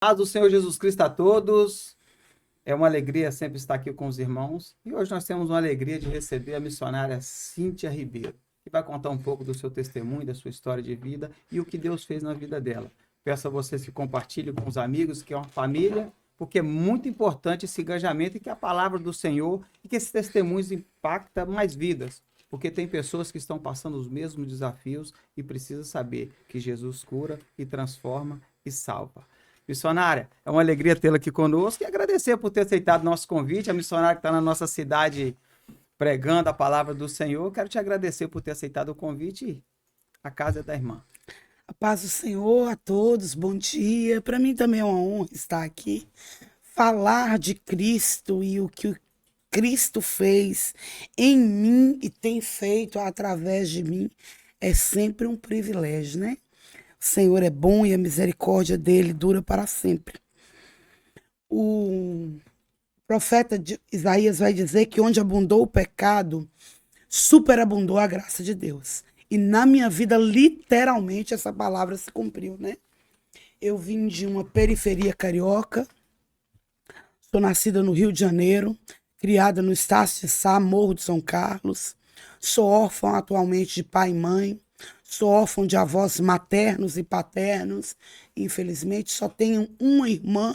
Paz do Senhor Jesus Cristo a todos. É uma alegria sempre estar aqui com os irmãos. E hoje nós temos uma alegria de receber a missionária Cíntia Ribeiro, que vai contar um pouco do seu testemunho, da sua história de vida e o que Deus fez na vida dela. Peço a vocês que compartilhem com os amigos, que é uma família, porque é muito importante esse engajamento e que a palavra do Senhor e que esses testemunhos impactam mais vidas. Porque tem pessoas que estão passando os mesmos desafios e precisam saber que Jesus cura e transforma e salva. Missionária, é uma alegria tê-la aqui conosco e agradecer por ter aceitado nosso convite. A missionária que está na nossa cidade pregando a palavra do Senhor. Quero te agradecer por ter aceitado o convite. A casa é da irmã. A paz do Senhor a todos, bom dia. Para mim também é uma honra estar aqui, falar de Cristo e o que o Cristo fez em mim e tem feito através de mim é sempre um privilégio, né? O Senhor é bom e a misericórdia dele dura para sempre. O profeta Isaías vai dizer que onde abundou o pecado, superabundou a graça de Deus. E na minha vida, literalmente, essa palavra se cumpriu, né? Eu vim de uma periferia carioca, sou nascida no Rio de Janeiro, criada no Estácio de Sá, Morro de São Carlos. Sou órfã atualmente de pai e mãe. Sou órfã de avós maternos e paternos. Infelizmente, só tenho uma irmã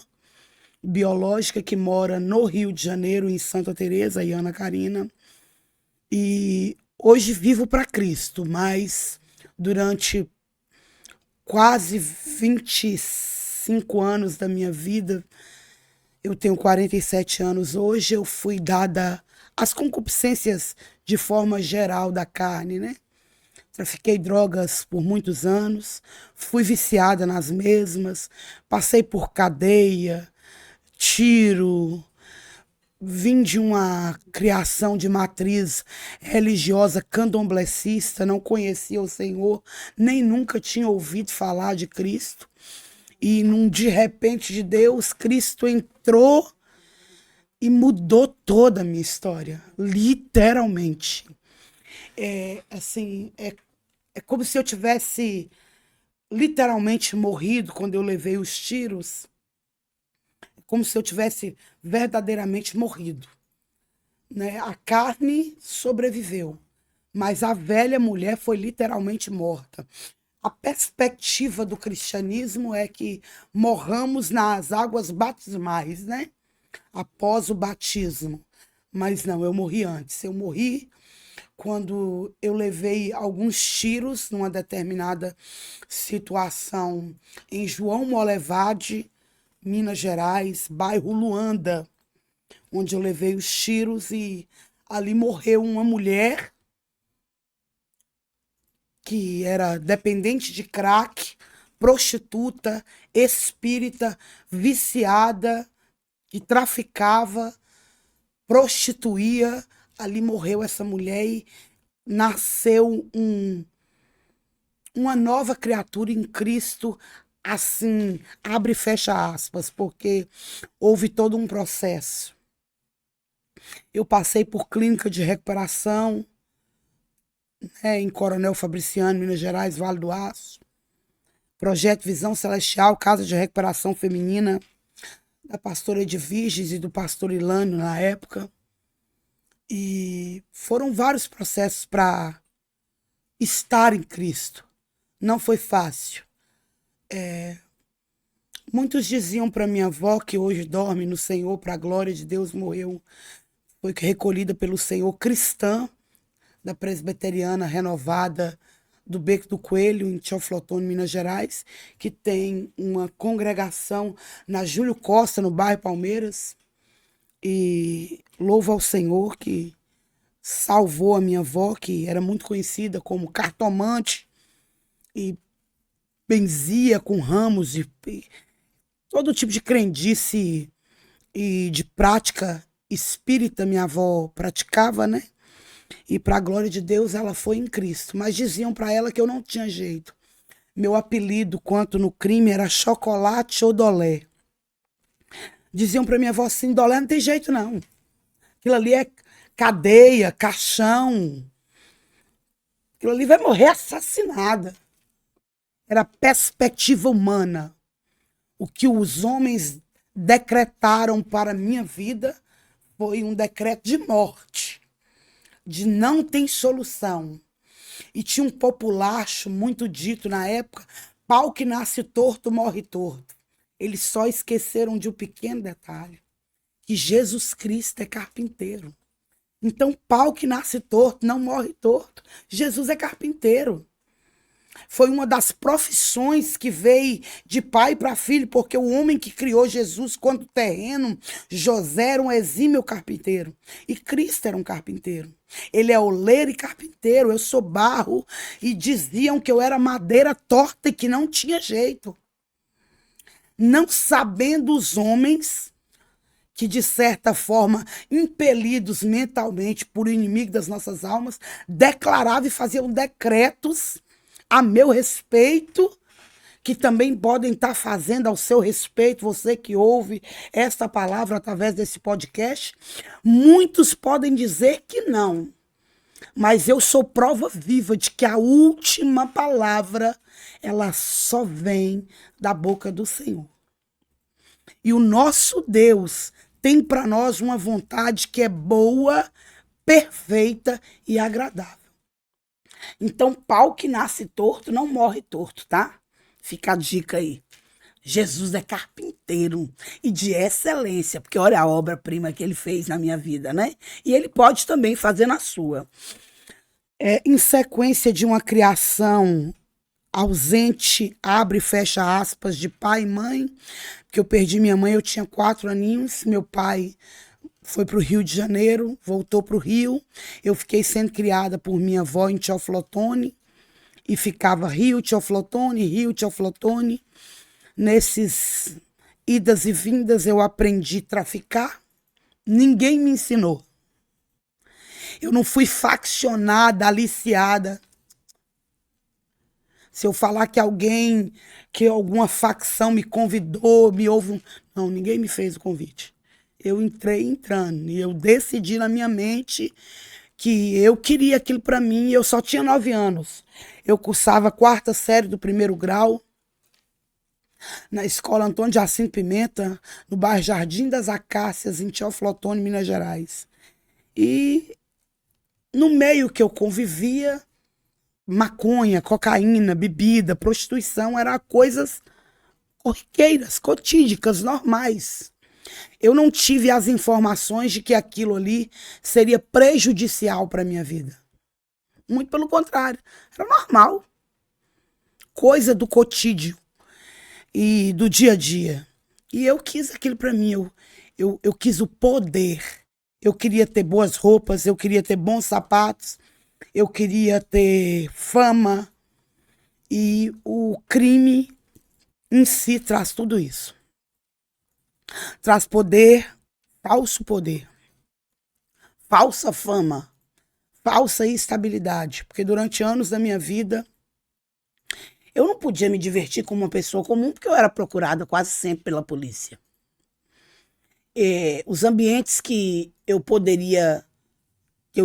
biológica que mora no Rio de Janeiro, em Santa Teresa e Ana Karina. E hoje vivo para Cristo, mas durante quase 25 anos da minha vida, eu tenho 47 anos hoje, eu fui dada às concupiscências de forma geral da carne, né? Trafiquei drogas por muitos anos, fui viciada nas mesmas, passei por cadeia, tiro, vim de uma criação de matriz religiosa candomblessista, não conhecia o Senhor, nem nunca tinha ouvido falar de Cristo. E num de repente de Deus, Cristo entrou e mudou toda a minha história, literalmente. É como se eu tivesse literalmente morrido quando eu levei os tiros, como se eu tivesse verdadeiramente morrido, né? A carne sobreviveu, mas a velha mulher foi literalmente morta. A perspectiva do cristianismo é que morramos nas águas batismais, né? Após o batismo. Mas não, eu morri antes. Eu morri quando eu levei alguns tiros numa determinada situação em João Molevade, Minas Gerais, bairro Luanda, onde eu levei os tiros e ali morreu uma mulher que era dependente de crack, prostituta, espírita, viciada, que traficava, prostituía. Ali morreu essa mulher e nasceu uma nova criatura em Cristo, assim, abre e fecha aspas, porque houve todo um processo. Eu passei por clínica de recuperação, né, em Coronel Fabriciano, Minas Gerais, Vale do Aço. Projeto Visão Celestial, Casa de Recuperação Feminina, da pastora Edviges e do pastor Ilânio na época. E foram vários processos para estar em Cristo. Não foi fácil. Muitos diziam para minha avó, que hoje dorme no Senhor, para a glória de Deus, morreu, foi recolhida pelo Senhor, cristã, da Presbiteriana Renovada do Beco do Coelho, em Teoflotone, Minas Gerais, que tem uma congregação na Júlio Costa, no bairro Palmeiras. E louvo ao Senhor que salvou a minha avó, que era muito conhecida como cartomante e benzia com ramos de todo tipo de crendice e de prática espírita minha avó praticava, né? E para a glória de Deus ela foi em Cristo. Mas diziam para ela que eu não tinha jeito. Meu apelido quanto no crime era Chocolate ou Dolé. Diziam para minha avó assim, Dolé não tem jeito não. Aquilo ali é cadeia, caixão. Aquilo ali vai morrer assassinada. Era perspectiva humana. O que os homens decretaram para a minha vida foi um decreto de morte, de não tem solução. E tinha um populacho muito dito na época: pau que nasce torto morre torto. Eles só esqueceram de um pequeno detalhe, que Jesus Cristo é carpinteiro. Então, pau que nasce torto não morre torto. Jesus é carpinteiro. Foi uma das profissões que veio de pai para filho, porque o homem que criou Jesus quando terreno, José, era um exímio carpinteiro. E Cristo era um carpinteiro. Ele é oleiro e carpinteiro, eu sou barro. E diziam que eu era madeira torta e que não tinha jeito. Não sabendo os homens que, de certa forma, impelidos mentalmente por inimigo das nossas almas, declaravam e faziam decretos a meu respeito, que também podem estar fazendo ao seu respeito, você que ouve esta palavra através desse podcast. Muitos podem dizer que não, mas eu sou prova viva de que a última palavra, ela só vem da boca do Senhor. E o nosso Deus tem para nós uma vontade que é boa, perfeita e agradável. Então, pau que nasce torto não morre torto, tá? Fica a dica aí. Jesus é carpinteiro e de excelência, porque olha a obra-prima que ele fez na minha vida, né? E ele pode também fazer na sua. Em sequência de uma criação ausente, abre e fecha aspas, de pai e mãe, porque eu perdi minha mãe, eu tinha 4 aninhos, meu pai foi para o Rio de Janeiro, voltou para o Rio. Eu fiquei sendo criada por minha avó em Teoflotone e ficava Rio, Teoflotone. Nesses idas e vindas eu aprendi a traficar. Ninguém me ensinou. Eu não fui faccionada, aliciada. Se eu falar que alguma facção me convidou, me houve... Não, ninguém me fez o convite. Eu entrei entrando e eu decidi na minha mente que eu queria aquilo para mim. Eu só tinha 9 anos. Eu cursava a 4ª série do 1º grau na escola Antônio Jacinto Pimenta, no bairro Jardim das Acácias, em Teoflotone, Minas Gerais. E no meio que eu convivia, maconha, cocaína, bebida, prostituição, eram coisas corriqueiras, cotídicas, normais. Eu não tive as informações de que aquilo ali seria prejudicial para a minha vida. Muito pelo contrário, era normal. Coisa do cotídio e do dia a dia. E eu quis aquilo para mim, eu quis o poder. Eu queria ter boas roupas, eu queria ter bons sapatos, eu queria ter fama. E o crime em si traz tudo isso. Traz poder, falso poder, falsa fama, falsa estabilidade. Porque durante anos da minha vida, eu não podia me divertir como uma pessoa comum, porque eu era procurada quase sempre pela polícia. Os ambientes que eu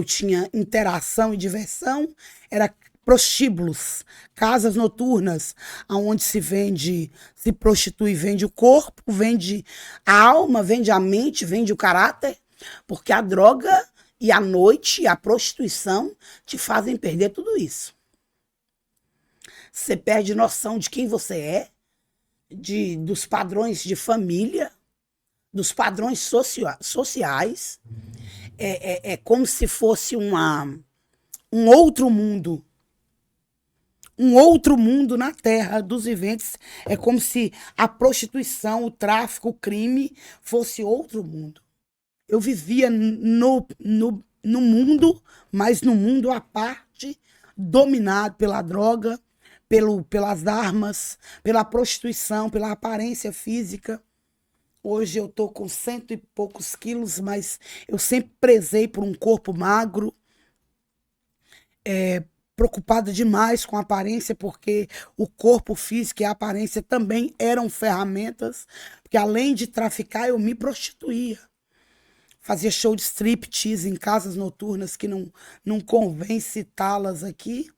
tinha interação e diversão, era prostíbulos, casas noturnas, onde se prostitui, vende o corpo, vende a alma, vende a mente, vende o caráter, porque a droga e a noite e a prostituição te fazem perder tudo isso. Você perde noção de quem você é, dos padrões de família, dos padrões sociais. É como se fosse um outro mundo. Um outro mundo na terra dos viventes. É como se a prostituição, o tráfico, o crime fosse outro mundo. Eu vivia no mundo, mas no mundo à parte, dominado pela droga, pelas armas, pela prostituição, pela aparência física. Hoje eu estou com 100 e poucos quilos, mas eu sempre prezei por um corpo magro, preocupada demais com a aparência, porque o corpo físico e a aparência também eram ferramentas, porque além de traficar, eu me prostituía. Fazia show de striptease em casas noturnas, que não convém citá-las aqui,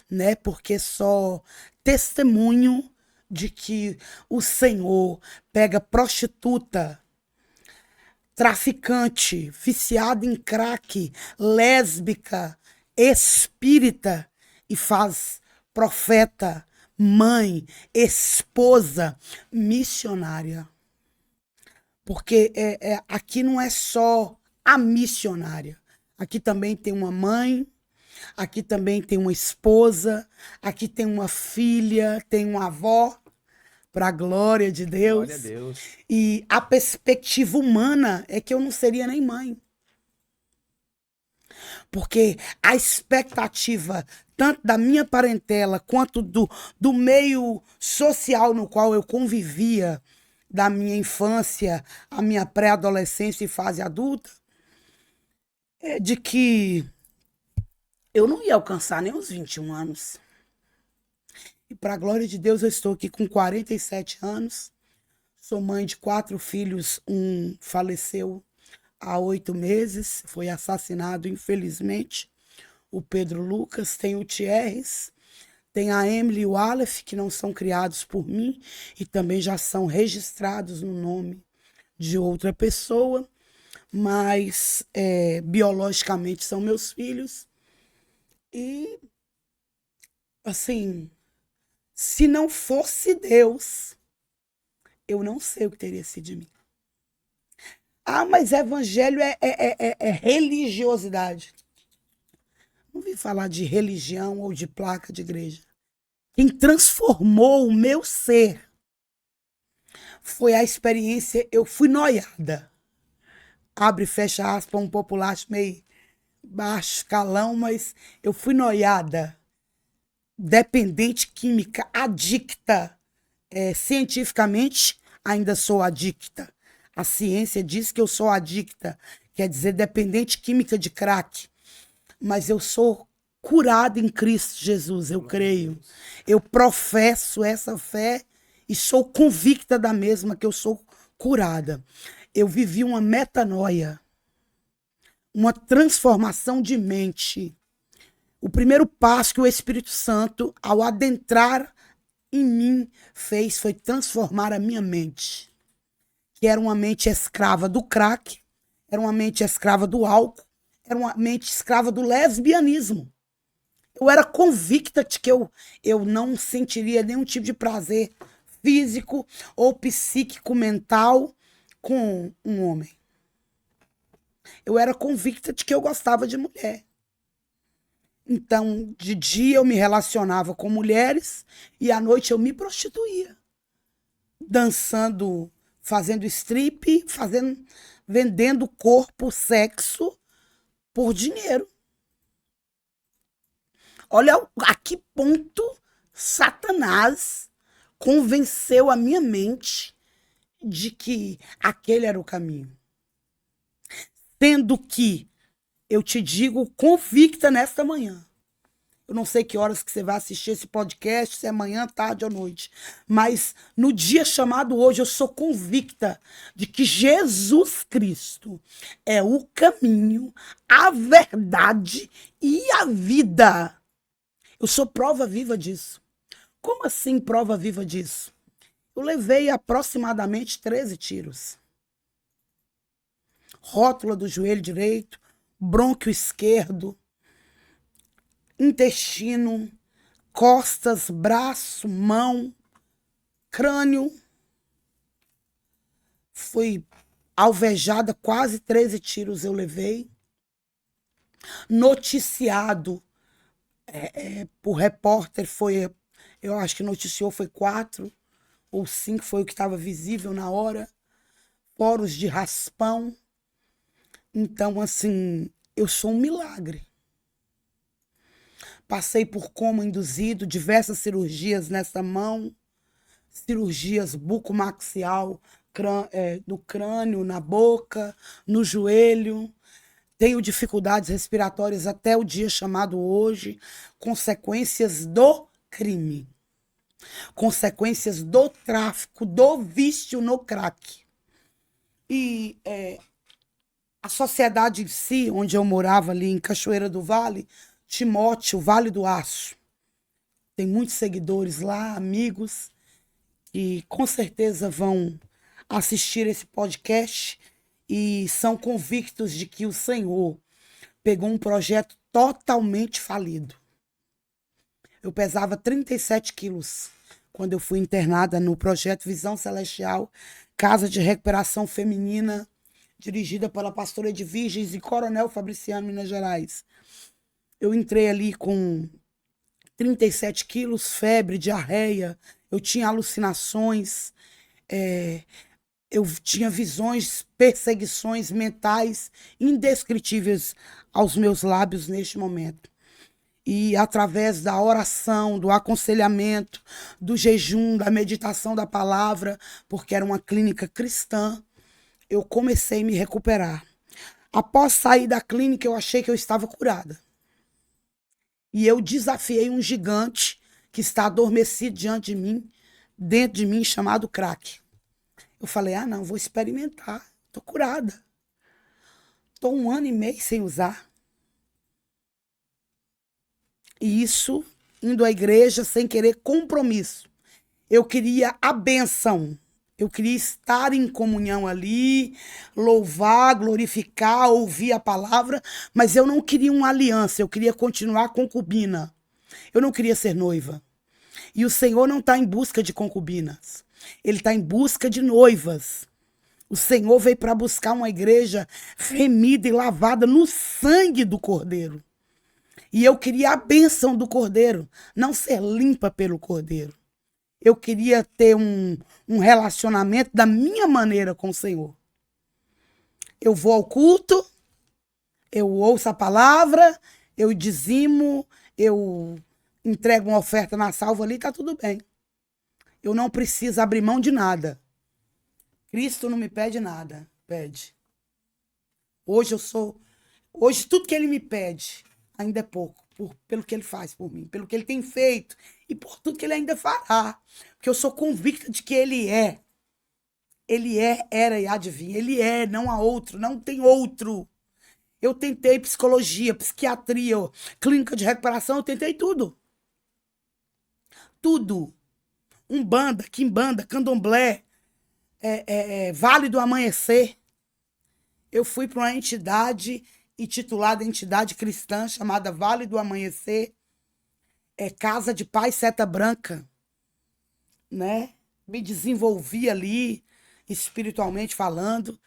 né? Porque só testemunho de que o Senhor pega prostituta, traficante, viciado em crack, lésbica, espírita e faz profeta, mãe, esposa, missionária. Porque aqui não é só a missionária. Aqui também tem uma mãe, aqui também tem uma esposa, aqui tem uma filha, tem uma avó, para a glória de Deus. Glória a Deus. E a perspectiva humana é que eu não seria nem mãe. Porque a expectativa, tanto da minha parentela, quanto do meio social no qual eu convivia, da minha infância, a minha pré-adolescência e fase adulta, é de que eu não ia alcançar nem os 21 anos. E para a glória de Deus, eu estou aqui com 47 anos. Sou mãe de 4 filhos. Um faleceu há 8 meses, foi assassinado, infelizmente. O Pedro Lucas, tem o Thierres, tem a Emily e o Aleph, que não são criados por mim e também já são registrados no nome de outra pessoa, mas biologicamente são meus filhos. E, assim, se não fosse Deus, eu não sei o que teria sido de mim. Ah, mas evangelho é religiosidade. Não vim falar de religião ou de placa de igreja. Quem transformou o meu ser foi a experiência. Eu fui noiada. Abre e fecha aspas, um popular meio baixo calão, mas eu fui noiada. Dependente química, adicta. Cientificamente, ainda sou adicta. A ciência diz que eu sou adicta, quer dizer, dependente química de crack. Mas eu sou curada em Cristo Jesus, eu creio. Eu professo essa fé e sou convicta da mesma, que eu sou curada. Eu vivi uma metanoia, uma transformação de mente. O primeiro passo que o Espírito Santo, ao adentrar em mim, fez foi transformar a minha mente. Que era uma mente escrava do crack, era uma mente escrava do álcool, era uma mente escrava do lesbianismo. Eu era convicta de que eu não sentiria nenhum tipo de prazer físico ou psíquico, mental com um homem. Eu era convicta de que eu gostava de mulher. Então, de dia eu me relacionava com mulheres e à noite eu me prostituía. Dançando, fazendo strip, vendendo corpo, sexo por dinheiro. Olha a que ponto Satanás convenceu a minha mente de que aquele era o caminho. Sendo que eu te digo convicta nesta manhã. Eu não sei que horas que você vai assistir esse podcast, se é manhã, tarde ou noite. Mas no dia chamado hoje, eu sou convicta de que Jesus Cristo é o caminho, a verdade e a vida. Eu sou prova viva disso. Como assim prova viva disso? Eu levei aproximadamente 13 tiros. Rótula do joelho direito, brônquio esquerdo, intestino, costas, braço, mão, crânio. Fui alvejada, quase 13 tiros eu levei. Noticiado por repórter, eu acho que noticiou, foi 4 ou 5, foi o que estava visível na hora. Poros de raspão. Então, assim, eu sou um milagre. Passei por coma induzido, diversas cirurgias nessa mão, cirurgias bucomaxial, no crânio, na boca, no joelho. Tenho dificuldades respiratórias até o dia chamado hoje, consequências do crime, consequências do tráfico, do vício no crack. E a sociedade em si, onde eu morava ali em Cachoeira do Vale, Timóteo, Vale do Aço. Tem muitos seguidores lá, amigos. que com certeza vão assistir esse podcast e são convictos de que o Senhor pegou um projeto totalmente falido. Eu pesava 37 quilos quando eu fui internada no projeto Visão Celestial, Casa de Recuperação Feminina, dirigida pela pastora Edviges e Coronel Fabriciano, Minas Gerais. Eu entrei ali com 37 quilos, febre, diarreia, eu tinha alucinações, eu tinha visões, perseguições mentais indescritíveis aos meus lábios neste momento. E através da oração, do aconselhamento, do jejum, da meditação da palavra, porque era uma clínica cristã, eu comecei a me recuperar. Após sair da clínica, eu achei que eu estava curada. E eu desafiei um gigante que está adormecido diante de mim, dentro de mim, chamado crack. Eu falei, não, vou experimentar. Estou curada. Estou 1 ano e meio sem usar. E isso, indo à igreja sem querer compromisso. Eu queria a bênção. Eu queria estar em comunhão ali, louvar, glorificar, ouvir a palavra, mas eu não queria uma aliança, eu queria continuar concubina. Eu não queria ser noiva. E o Senhor não está em busca de concubinas. Ele está em busca de noivas. O Senhor veio para buscar uma igreja remida e lavada no sangue do Cordeiro. E eu queria a bênção do Cordeiro, não ser limpa pelo Cordeiro. Eu queria ter um relacionamento da minha maneira com o Senhor. Eu vou ao culto, eu ouço a palavra, eu dizimo, eu entrego uma oferta na salva ali, tá tudo bem. Eu não preciso abrir mão de nada. Cristo não me pede nada, pede. Hoje tudo que ele me pede ainda é pouco, pelo que ele faz por mim, pelo que ele tem feito e por tudo que ele ainda fará. Porque eu sou convicta de que ele é. Ele é, era e há de vir. Ele é, não há outro, não tem outro. Eu tentei psicologia, psiquiatria, clínica de recuperação, eu tentei tudo. Tudo. Umbanda, quimbanda, candomblé, Vale do Amanhecer. Eu fui para uma entidade intitulada Entidade Cristã, chamada Vale do Amanhecer, Casa de Paz Seta Branca, né? Me desenvolvi ali, espiritualmente falando,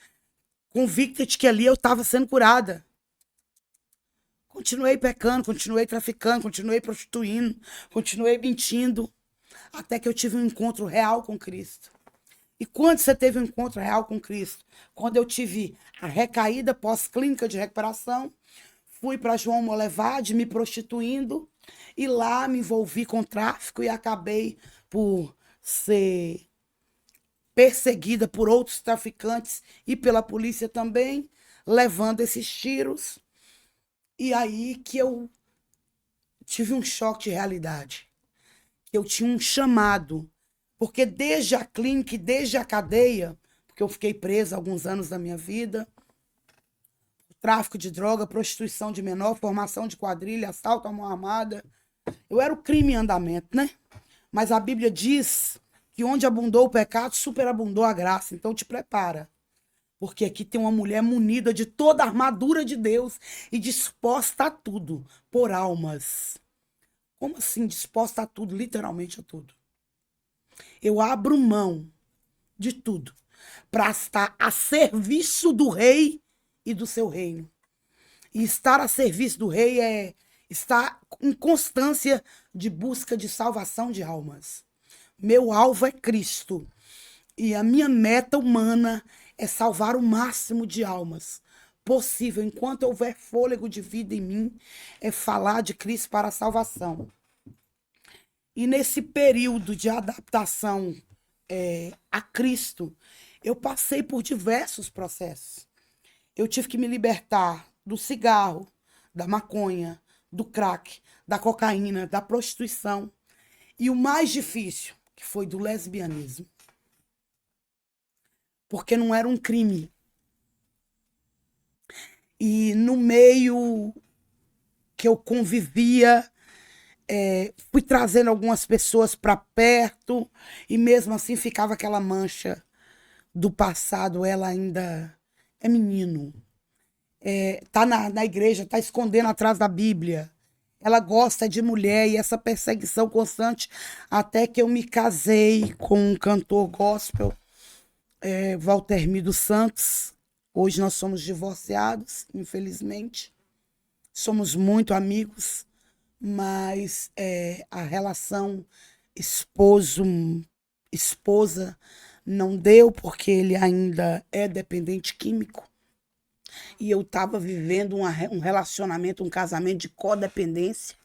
convicta de que ali eu estava sendo curada. Continuei pecando, continuei traficando, continuei prostituindo, continuei mentindo, até que eu tive um encontro real com Cristo. E quando você teve um encontro real com Cristo? Quando eu tive a recaída pós-clínica de recuperação, fui para João Molevade me prostituindo e lá me envolvi com tráfico e acabei por ser perseguida por outros traficantes e pela polícia também, levando esses tiros. E aí que eu tive um choque de realidade. Eu tinha um chamado. Porque desde a clínica, desde a cadeia, porque eu fiquei presa alguns anos da minha vida, tráfico de droga, prostituição de menor, formação de quadrilha, assalto à mão armada, eu era o crime em andamento, né? Mas a Bíblia diz que onde abundou o pecado, superabundou a graça. Então te prepara. Porque aqui tem uma mulher munida de toda a armadura de Deus e disposta a tudo, por almas. Como assim disposta a tudo? Literalmente a tudo. Eu abro mão de tudo para estar a serviço do rei e do seu reino. E estar a serviço do rei é estar em constância de busca de salvação de almas. Meu alvo é Cristo. E a minha meta humana é salvar o máximo de almas possível. Enquanto houver fôlego de vida em mim, é falar de Cristo para a salvação. E nesse período de adaptação a Cristo, eu passei por diversos processos. Eu tive que me libertar do cigarro, da maconha, do crack, da cocaína, da prostituição. E o mais difícil, que foi do lesbianismo. Porque não era um crime. E no meio que eu convivia, Fui trazendo algumas pessoas para perto e mesmo assim ficava aquela mancha do passado. Ela ainda é menino, tá na igreja, tá escondendo atrás da Bíblia. Ela gosta de mulher e essa perseguição constante até que eu me casei com um cantor gospel, Walter dos Santos. Hoje nós somos divorciados, infelizmente. Somos muito amigos, mas a relação esposo-esposa não deu porque ele ainda é dependente químico. E eu estava vivendo um relacionamento, um casamento de codependência.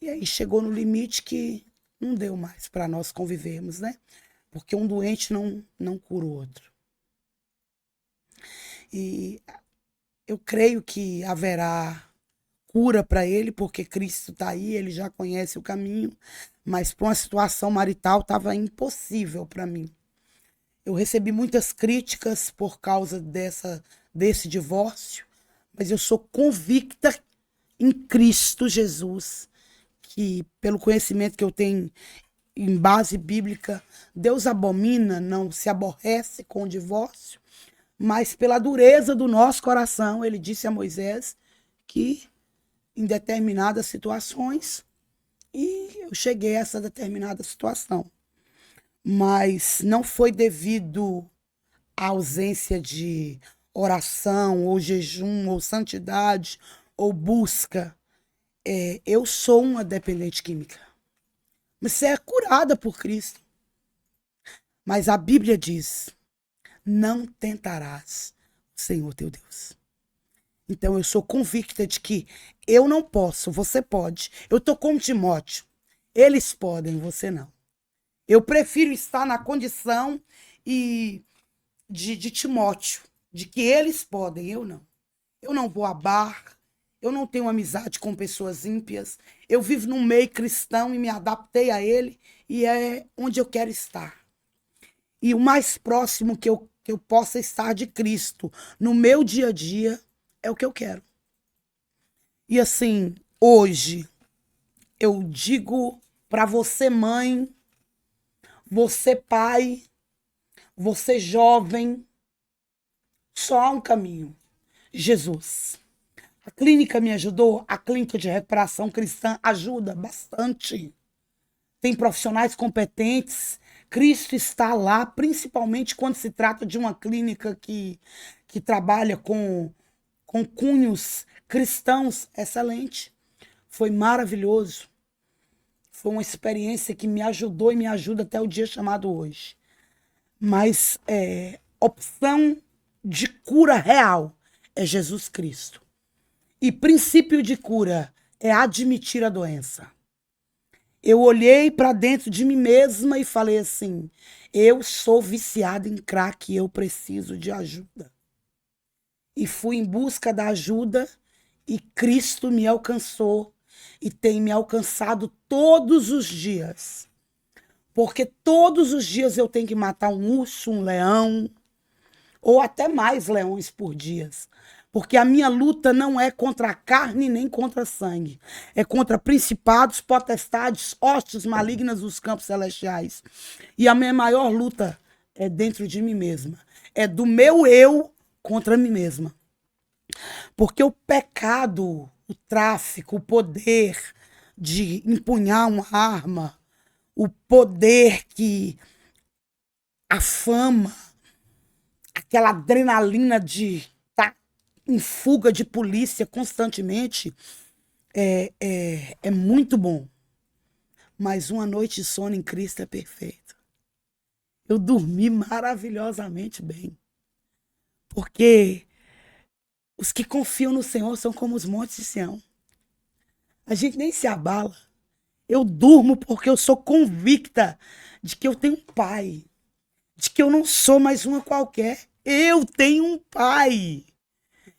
E aí chegou no limite que não deu mais para nós convivermos, né? Porque um doente não cura o outro. E eu creio que haverá cura para ele, porque Cristo está aí, ele já conhece o caminho, mas para uma situação marital estava impossível para mim. Eu recebi muitas críticas por causa desse divórcio, mas eu sou convicta em Cristo Jesus, que pelo conhecimento que eu tenho em base bíblica, Deus abomina, não se aborrece com o divórcio, mas pela dureza do nosso coração, ele disse a Moisés que em determinadas situações, e eu cheguei a essa determinada situação. Mas não foi devido à ausência de oração, ou jejum, ou santidade, ou busca. Eu sou uma dependente química. Mas você é curada por Cristo. Mas a Bíblia diz: não tentarás o Senhor teu Deus. Então eu sou convicta de que eu não posso, você pode. Eu estou como Timóteo. Eles podem, você não. Eu prefiro estar na condição de Timóteo, de que eles podem, eu não. Eu não vou a bar, eu não tenho amizade com pessoas ímpias. Eu vivo num meio cristão e me adaptei a ele e é onde eu quero estar. E o mais próximo que eu possa estar de Cristo no meu dia a dia é o que eu quero. E assim, hoje, eu digo para você, mãe, você, pai, você, jovem, só há um caminho: Jesus. A clínica me ajudou, a clínica de recuperação cristã ajuda bastante. Tem profissionais competentes. Cristo está lá, principalmente quando se trata de uma clínica que trabalha com cunhos cristãos. Excelente. Foi maravilhoso. Foi uma experiência que me ajudou e me ajuda até o dia chamado hoje. Mas opção de cura real é Jesus Cristo. E princípio de cura é admitir a doença. Eu olhei para dentro de mim mesma e falei assim: eu sou viciada em crack, eu preciso de ajuda. E fui em busca da ajuda e Cristo me alcançou e tem me alcançado todos os dias. Porque todos os dias eu tenho que matar um urso, um leão, ou até mais leões por dia. Porque a minha luta não é contra a carne nem contra sangue. É contra principados, potestades, hostes malignas dos campos celestiais. E a minha maior luta é dentro de mim mesma. É do meu eu contra mim mesma. Porque o pecado, o tráfico, o poder de empunhar uma arma, o poder que a fama, aquela adrenalina de estar em fuga de polícia constantemente, é muito bom. Mas uma noite de sono em Cristo é perfeito. Eu dormi maravilhosamente bem. Porque os que confiam no Senhor são como os montes de Sião. A gente nem se abala. Eu durmo porque eu sou convicta de que eu tenho um pai. De que eu não sou mais uma qualquer. Eu tenho um pai.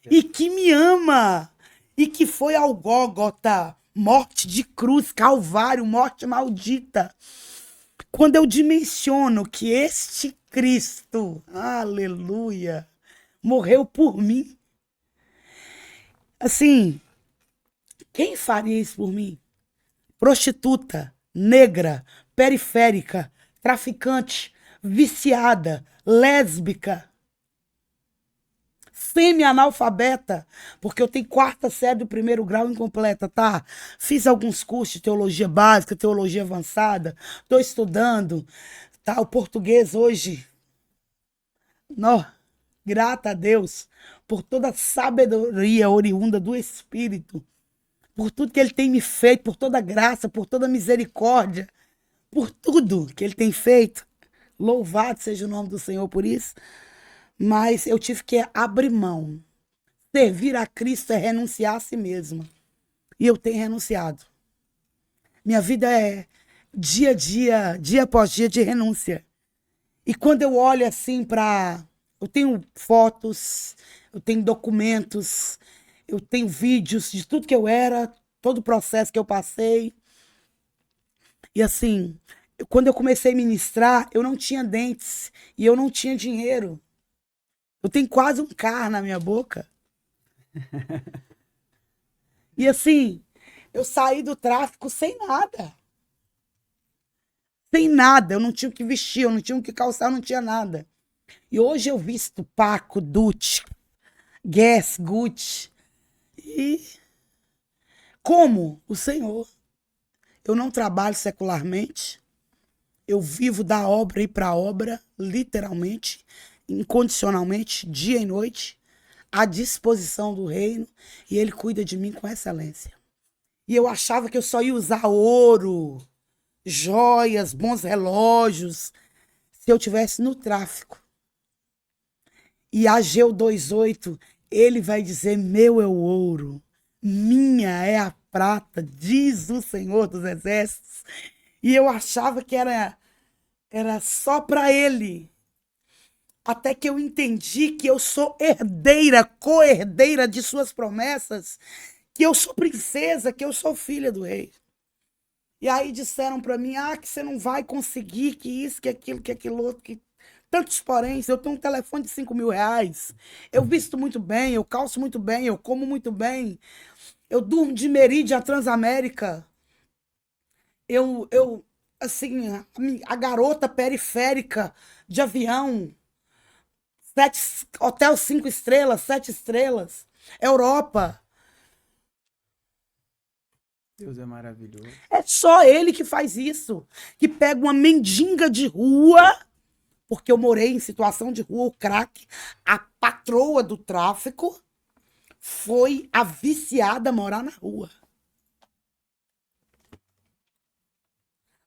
E que me ama. E que foi ao Gólgota, morte de cruz, calvário, morte maldita. Quando eu dimensiono que este Cristo, aleluia, morreu por mim. Assim, quem faria isso por mim? prostituta, negra, periférica, traficante, viciada, lésbica, semi-analfabeta, porque eu tenho 4ª série do 1º grau incompleta, tá? Fiz alguns cursos de teologia básica, teologia avançada, estou estudando, tá? O português hoje, não, grata a Deus por toda a sabedoria oriunda do Espírito, por tudo que Ele tem me feito, por toda a graça, por toda a misericórdia, por tudo que Ele tem feito. Louvado seja o nome do Senhor por isso. Mas eu tive que abrir mão. Servir a Cristo é renunciar a si mesma. E eu tenho renunciado. Minha vida é dia a dia, dia após dia de renúncia. E quando eu olho assim para... Eu tenho fotos, eu tenho documentos, eu tenho vídeos de tudo que eu era, todo o processo que eu passei. E assim, quando eu comecei a ministrar, eu não tinha dentes e eu não tinha dinheiro. Eu tenho quase um carro na minha boca. E assim, eu saí do tráfico sem nada. Sem nada. Eu não tinha o que vestir, eu não tinha o que calçar, eu não tinha nada. E hoje eu visto Paco, Dutch, Guess, Gucci. E como o Senhor. Eu não trabalho secularmente. Eu vivo da obra e para a obra, literalmente, incondicionalmente, dia e noite, à disposição do reino, e Ele cuida de mim com excelência. E eu achava que eu só ia usar ouro, joias, bons relógios, se eu tivesse no tráfico. E Ageu 2:8, ele vai dizer, meu é o ouro, minha é a prata, diz o Senhor dos Exércitos. E eu achava que era só para ele. Até que eu entendi que eu sou herdeira, co-herdeira de suas promessas, que eu sou princesa, que eu sou filha do rei. E aí disseram para mim, que você não vai conseguir, que isso, que aquilo outro, que... Tantos poréns, eu tenho um telefone de R$5.000, eu visto muito bem, eu calço muito bem, eu como muito bem, eu durmo de Meridian a Transamérica, assim, a garota periférica de avião, hotel 5 estrelas, 7 estrelas, Europa. Deus é maravilhoso. É só Ele que faz isso, que pega uma mendiga de rua, porque eu morei em situação de rua, o crack, a patroa do tráfico foi a viciada a morar na rua.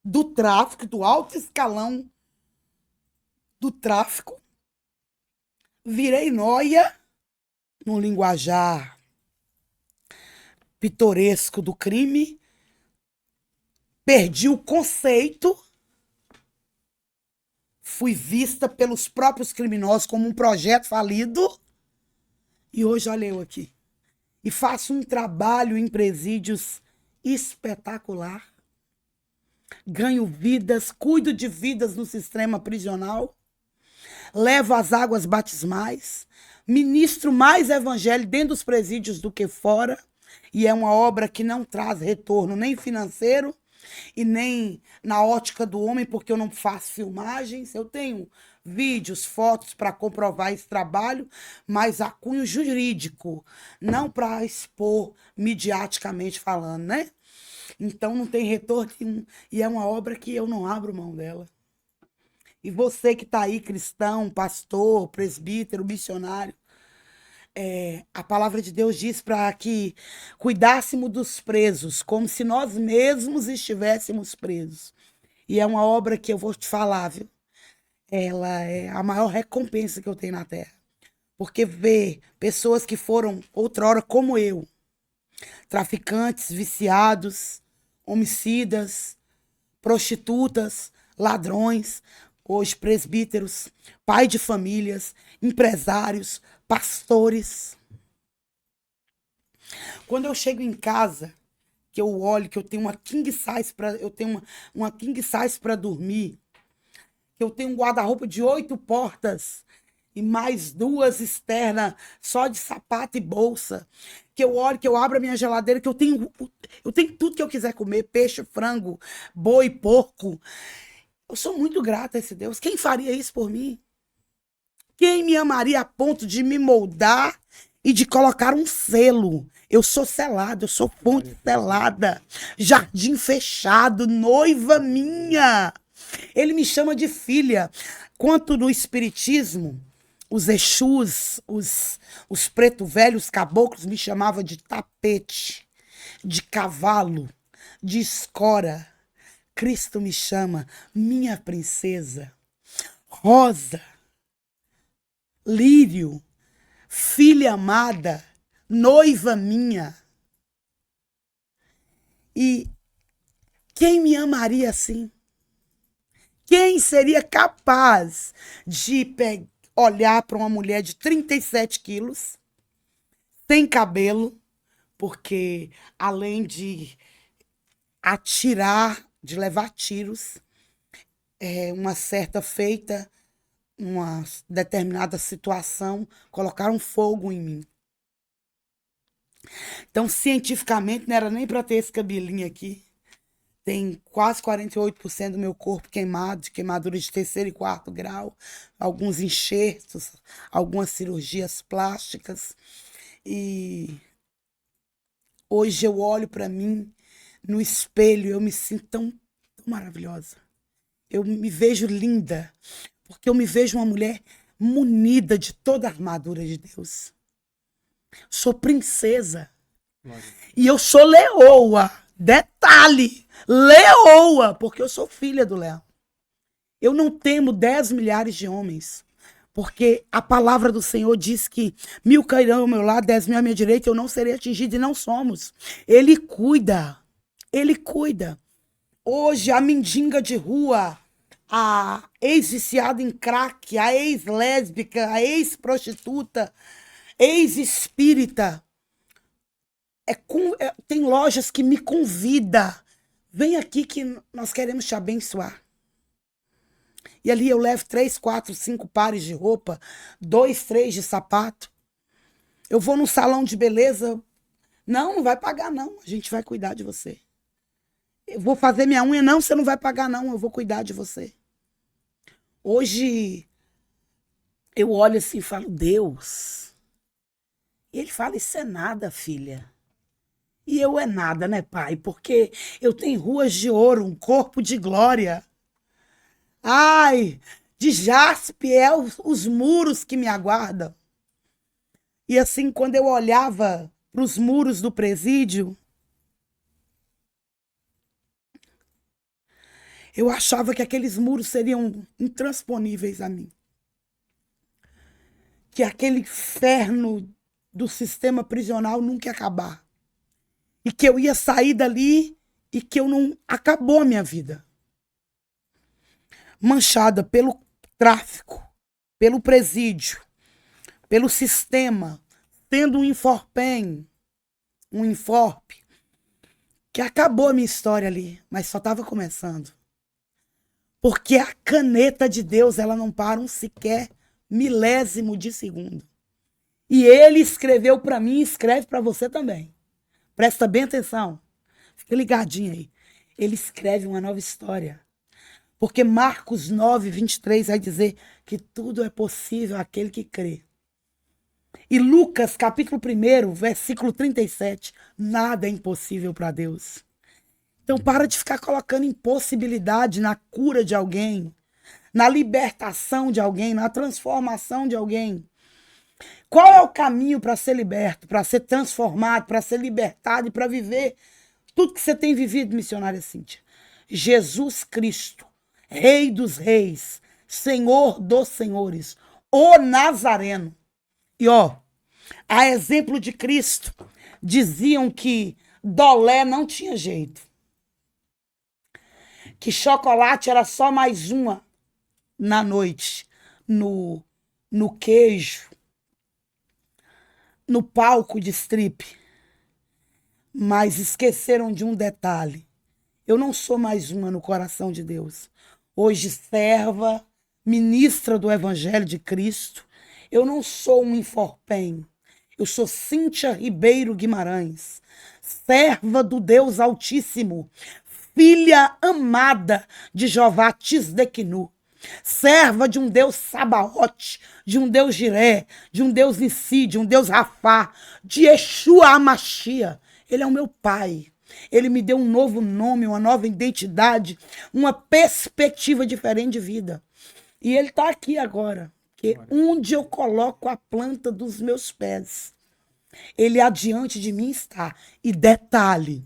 Do tráfico, do alto escalão do tráfico, virei nóia no linguajar pitoresco do crime, perdi o conceito, fui vista pelos próprios criminosos como um projeto falido, e hoje olha eu aqui. E faço um trabalho em presídios espetacular, ganho vidas, cuido de vidas no sistema prisional, levo as águas batismais, ministro mais evangelho dentro dos presídios do que fora, e é uma obra que não traz retorno nem financeiro e nem na ótica do homem, porque eu não faço filmagens, eu tenho vídeos, fotos para comprovar esse trabalho, mas a cunho jurídico, não para expor midiaticamente falando, né? Então não tem retorno nenhum, e é uma obra que eu não abro mão dela. E você que está aí, cristão, pastor, presbítero, missionário, a palavra de Deus diz para que cuidássemos dos presos, como se nós mesmos estivéssemos presos. E é uma obra que eu vou te falar, viu? Ela é a maior recompensa que eu tenho na Terra. Porque ver pessoas que foram outrora como eu, traficantes, viciados, homicidas, prostitutas, ladrões, hoje presbíteros, pai de famílias, empresários, pastores. Quando eu chego em casa, que eu olho que eu tenho uma king size uma king size para dormir, que eu tenho um guarda-roupa de 8 portas e mais 2 externas, só de sapato e bolsa. Que eu olho, que eu abro a minha geladeira, que eu tenho tudo que eu quiser comer, peixe, frango, boi, porco. Eu sou muito grata a esse Deus. Quem faria isso por mim? Quem me amaria a ponto de me moldar e de colocar um selo? Eu sou selado, eu sou fonte selada, jardim fechado, noiva minha. Ele me chama de filha. Quanto no espiritismo, os Exus, os preto velhos caboclos me chamavam de tapete, de cavalo, de escora. Cristo me chama minha princesa, rosa, lírio, filha amada, noiva minha. E quem me amaria assim? Quem seria capaz de olhar para uma mulher de 37 quilos, sem cabelo, porque além de atirar, de levar tiros, uma certa feita, uma determinada situação, colocaram fogo em mim. Então, cientificamente, não era nem para ter esse cabelinho aqui. Tem quase 48% do meu corpo queimado, de queimadura de 3º e 4º grau, alguns enxertos, algumas cirurgias plásticas. E hoje eu olho para mim no espelho, eu me sinto tão maravilhosa. Eu me vejo linda, porque eu me vejo uma mulher munida de toda a armadura de Deus. Sou princesa. E eu sou leoa. Detalhe, leoa, porque eu sou filha do leão. Eu não temo 10 milhares de homens, porque a palavra do Senhor diz que 1000 cairão ao meu lado, 10.000 à minha direita, eu não serei atingido, e não somos. Ele cuida, ele cuida. Hoje a mendiga de rua, a ex-viciada em crack, a ex-lésbica, a ex-prostituta, ex-espírita, tem lojas que me convidam. Vem aqui que nós queremos te abençoar. E ali eu levo 3, 4, 5 pares de roupa, 2, 3 de sapato. Eu vou num salão de beleza. Não vai pagar não, a gente vai cuidar de você. Eu vou fazer minha unha, não, você não vai pagar não, eu vou cuidar de você. Hoje eu olho assim e falo, Deus. E ele fala, isso é nada, filha. E eu é nada, né, pai? Porque eu tenho ruas de ouro, um corpo de glória. Ai, de jaspe é os muros que me aguardam. E assim, quando eu olhava para os muros do presídio, eu achava que aqueles muros seriam intransponíveis a mim. Que aquele inferno do sistema prisional nunca ia acabar. E que eu ia sair dali e que eu não... Acabou a minha vida. Manchada pelo tráfico, pelo presídio, pelo sistema, tendo um Inforpem, um Inforp, que acabou a minha história ali, mas só estava começando. Porque a caneta de Deus, ela não para um sequer milésimo de segundo. E ele escreveu para mim e escreve para você também. Presta bem atenção. Fica ligadinho aí. Ele escreve uma nova história. Porque Marcos 9, 23 vai dizer que tudo é possível àquele que crê. E Lucas, capítulo 1, versículo 37, nada é impossível para Deus. Então para de ficar colocando impossibilidade na cura de alguém, na libertação de alguém, na transformação de alguém. Qual é o caminho para ser liberto, para ser transformado, para ser libertado e para viver tudo que você tem vivido, missionária Cíntia? Jesus Cristo, Rei dos Reis, Senhor dos Senhores, o Nazareno. E a exemplo de Cristo, diziam que dolé não tinha jeito. Que chocolate era só mais uma na noite, no queijo, no palco de strip. Mas esqueceram de um detalhe. Eu não sou mais uma no coração de Deus. Hoje serva, ministra do Evangelho de Cristo, Eu não sou um Inforpem. Eu sou Cíntia Ribeiro Guimarães, serva do Deus Altíssimo, filha amada de Jeová Tisdequinu, serva de um Deus Sabaote, de um Deus Jiré, de um Deus Nissi, de um Deus Rafá, de Yeshua Hamashia. Ele é o meu pai. Ele me deu um novo nome, uma nova identidade, uma perspectiva diferente de vida. E ele está aqui agora. Porque onde eu coloco a planta dos meus pés, ele adiante de mim está. E detalhe,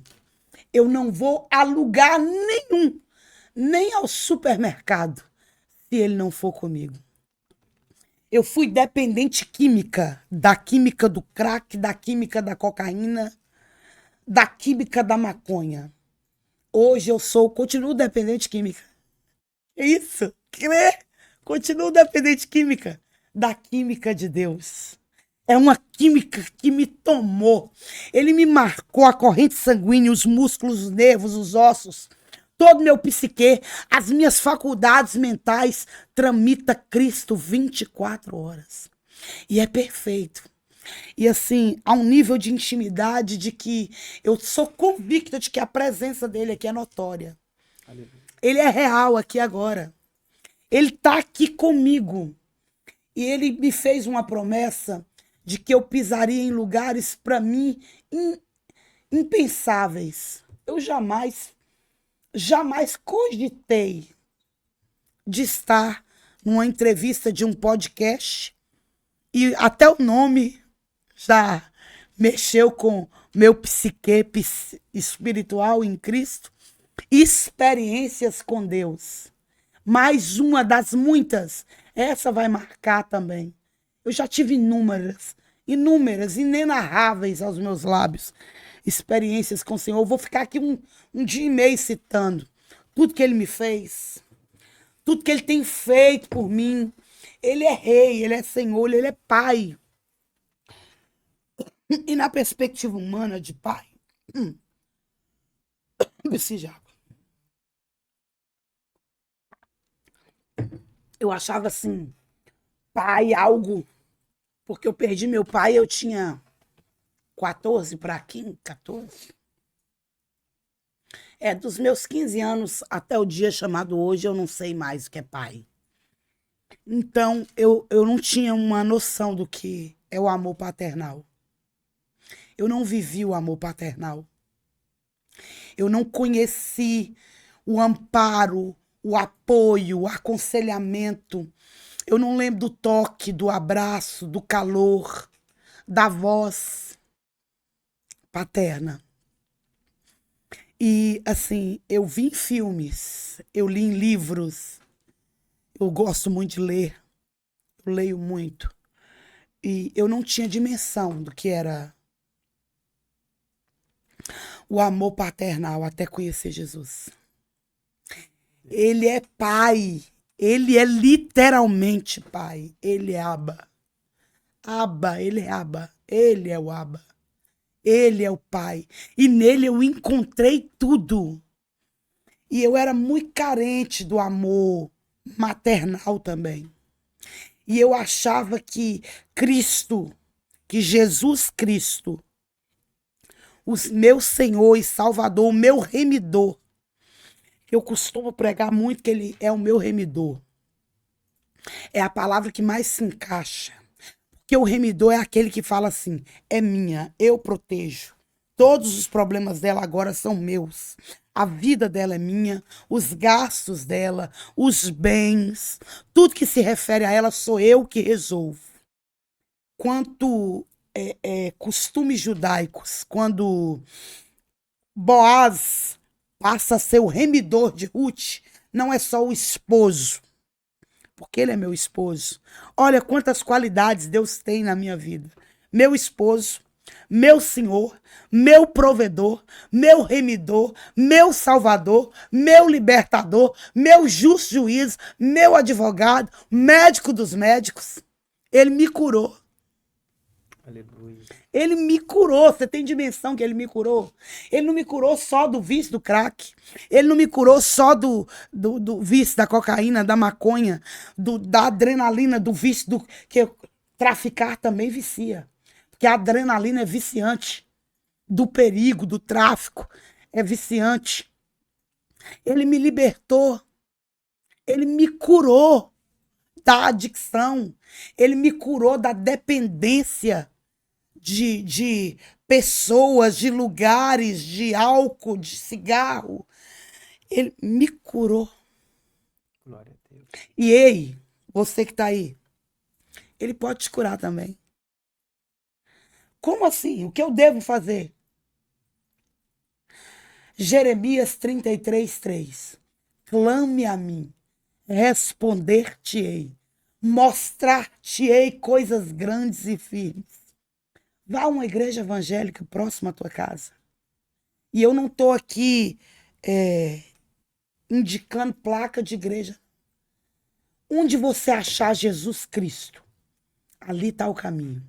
eu não vou a lugar nenhum, nem ao supermercado, se ele não for comigo. Eu fui dependente química, da química do crack, da química da cocaína, da química da maconha. Hoje eu continuo dependente química. É isso? Crê? Continuo dependente química, da química de Deus. É uma química que me tomou. Ele me marcou a corrente sanguínea, os músculos, os nervos, os ossos, todo o meu psique, as minhas faculdades mentais, tramita Cristo 24 horas. E é perfeito. E assim, há um nível de intimidade de que eu sou convicta de que a presença dele aqui é notória. Ele é real aqui agora. Ele está aqui comigo. E ele me fez uma promessa de que eu pisaria em lugares, para mim, impensáveis. Eu jamais cogitei de estar numa entrevista de um podcast e até o nome já mexeu com meu psique espiritual em Cristo. Experiências com Deus. Mais uma das muitas. Essa vai marcar também. Eu já tive inúmeras, inenarráveis aos meus lábios, experiências com o Senhor. Eu vou ficar aqui um dia e meio citando tudo que ele me fez, tudo que ele tem feito por mim. Ele é rei, ele é senhor, ele é pai. E na perspectiva humana de pai, preciso de água. Eu achava assim, pai, algo, porque eu perdi meu pai, eu tinha 14 para 15, 14. Dos meus 15 anos até o dia chamado hoje, eu não sei mais o que é pai. Então, eu não tinha uma noção do que é o amor paternal. Eu não vivi o amor paternal. Eu não conheci o amparo, o apoio, o aconselhamento. Eu não lembro do toque, do abraço, do calor, da voz paterna. E, assim, eu vi em filmes, eu li em livros, eu gosto muito de ler, eu leio muito. E eu não tinha dimensão do que era o amor paternal até conhecer Jesus. Ele é pai. Ele é literalmente pai. Ele é Abba. Abba, ele é Abba. Ele é o Abba. Ele é o pai. E nele eu encontrei tudo. E eu era muito carente do amor maternal também. E eu achava que Cristo, que Jesus Cristo, o meu Senhor e Salvador, o meu remidor. Eu costumo pregar muito que ele é o meu remidor. É a palavra que mais se encaixa. Porque o remidor é aquele que fala assim, é minha, eu protejo. Todos os problemas dela agora são meus. A vida dela é minha, os gastos dela, os bens, tudo que se refere a ela sou eu que resolvo. Quanto costumes judaicos, quando Boaz passa a ser o remidor de Ruth, não é só o esposo, porque ele é meu esposo. Olha quantas qualidades Deus tem na minha vida. Meu esposo, meu Senhor, meu provedor, meu remidor, meu salvador, meu libertador, meu justo juiz, meu advogado, médico dos médicos. Ele me curou. Aleluia. Ele me curou. Você tem dimensão que ele me curou? Ele não me curou só do vício do crack. Ele não me curou só do vício da cocaína, da maconha, da adrenalina, do vício do... Traficar também vicia. Porque a adrenalina é viciante. Do perigo, do tráfico, é viciante. Ele me libertou. Ele me curou da adicção. Ele me curou da dependência de pessoas, de lugares, de álcool, de cigarro. Ele me curou. Glória a Deus. E ei, você que está aí, ele pode te curar também. Como assim? O que eu devo fazer? Jeremias 33:3. Clame a mim, responder-te-ei, mostrar-te-ei coisas grandes e firmes. Vá a uma igreja evangélica próxima à tua casa. E eu não estou aqui indicando placa de igreja. Onde você achar Jesus Cristo, ali está o caminho.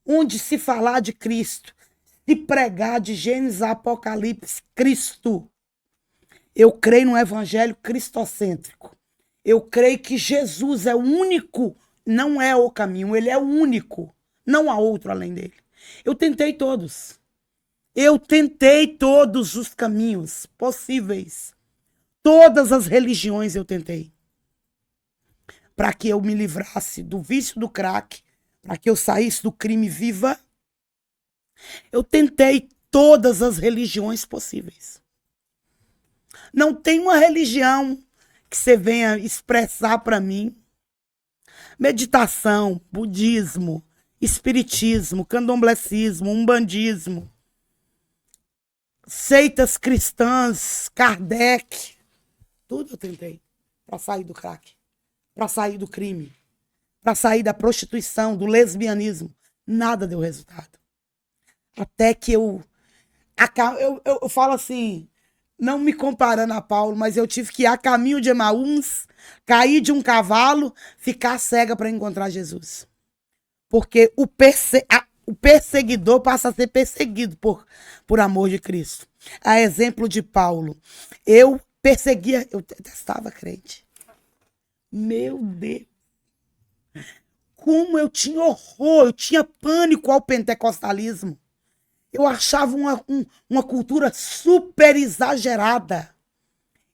Onde se falar de Cristo, se pregar de Gênesis a Apocalipse, Cristo. Eu creio no evangelho cristocêntrico. Eu creio que Jesus é o único, não é o caminho, ele é o único. Não há outro além dele. Eu tentei todos. Eu tentei todos os caminhos possíveis. Todas as religiões eu tentei. Para que eu me livrasse do vício do crack, para que eu saísse do crime viva. Eu tentei todas as religiões possíveis. Não tem uma religião que você venha expressar para mim. Meditação, budismo, espiritismo, candomblecismo, umbandismo, seitas cristãs, Kardec. Tudo eu tentei para sair do crack, para sair do crime, para sair da prostituição, do lesbianismo. Nada deu resultado. Até que eu falo assim, não me comparando a Paulo, mas eu tive que ir a caminho de Emaús, cair de um cavalo, ficar cega para encontrar Jesus. Porque o perseguidor passa a ser perseguido por amor de Cristo. A exemplo de Paulo, eu perseguia, eu detestava crente. Meu Deus. Como eu tinha horror, eu tinha pânico ao pentecostalismo. Eu achava uma cultura super exagerada.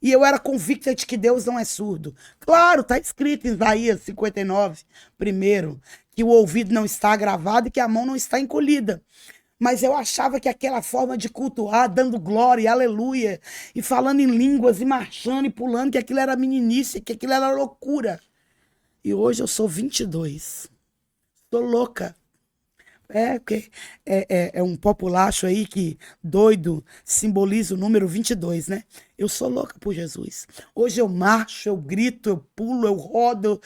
E eu era convicta de que Deus não é surdo. Claro, está escrito em Isaías 59, primeiro, que o ouvido não está agravado e que a mão não está encolhida. Mas eu achava que aquela forma de cultuar, dando glória, aleluia, e falando em línguas, e marchando, e pulando, que aquilo era meninice, que aquilo era loucura. E hoje eu sou 22. Tô louca. Porque é um populacho aí que doido simboliza o número 22, né? Eu sou louca por Jesus. Hoje eu marcho, eu grito, eu pulo, eu rodo.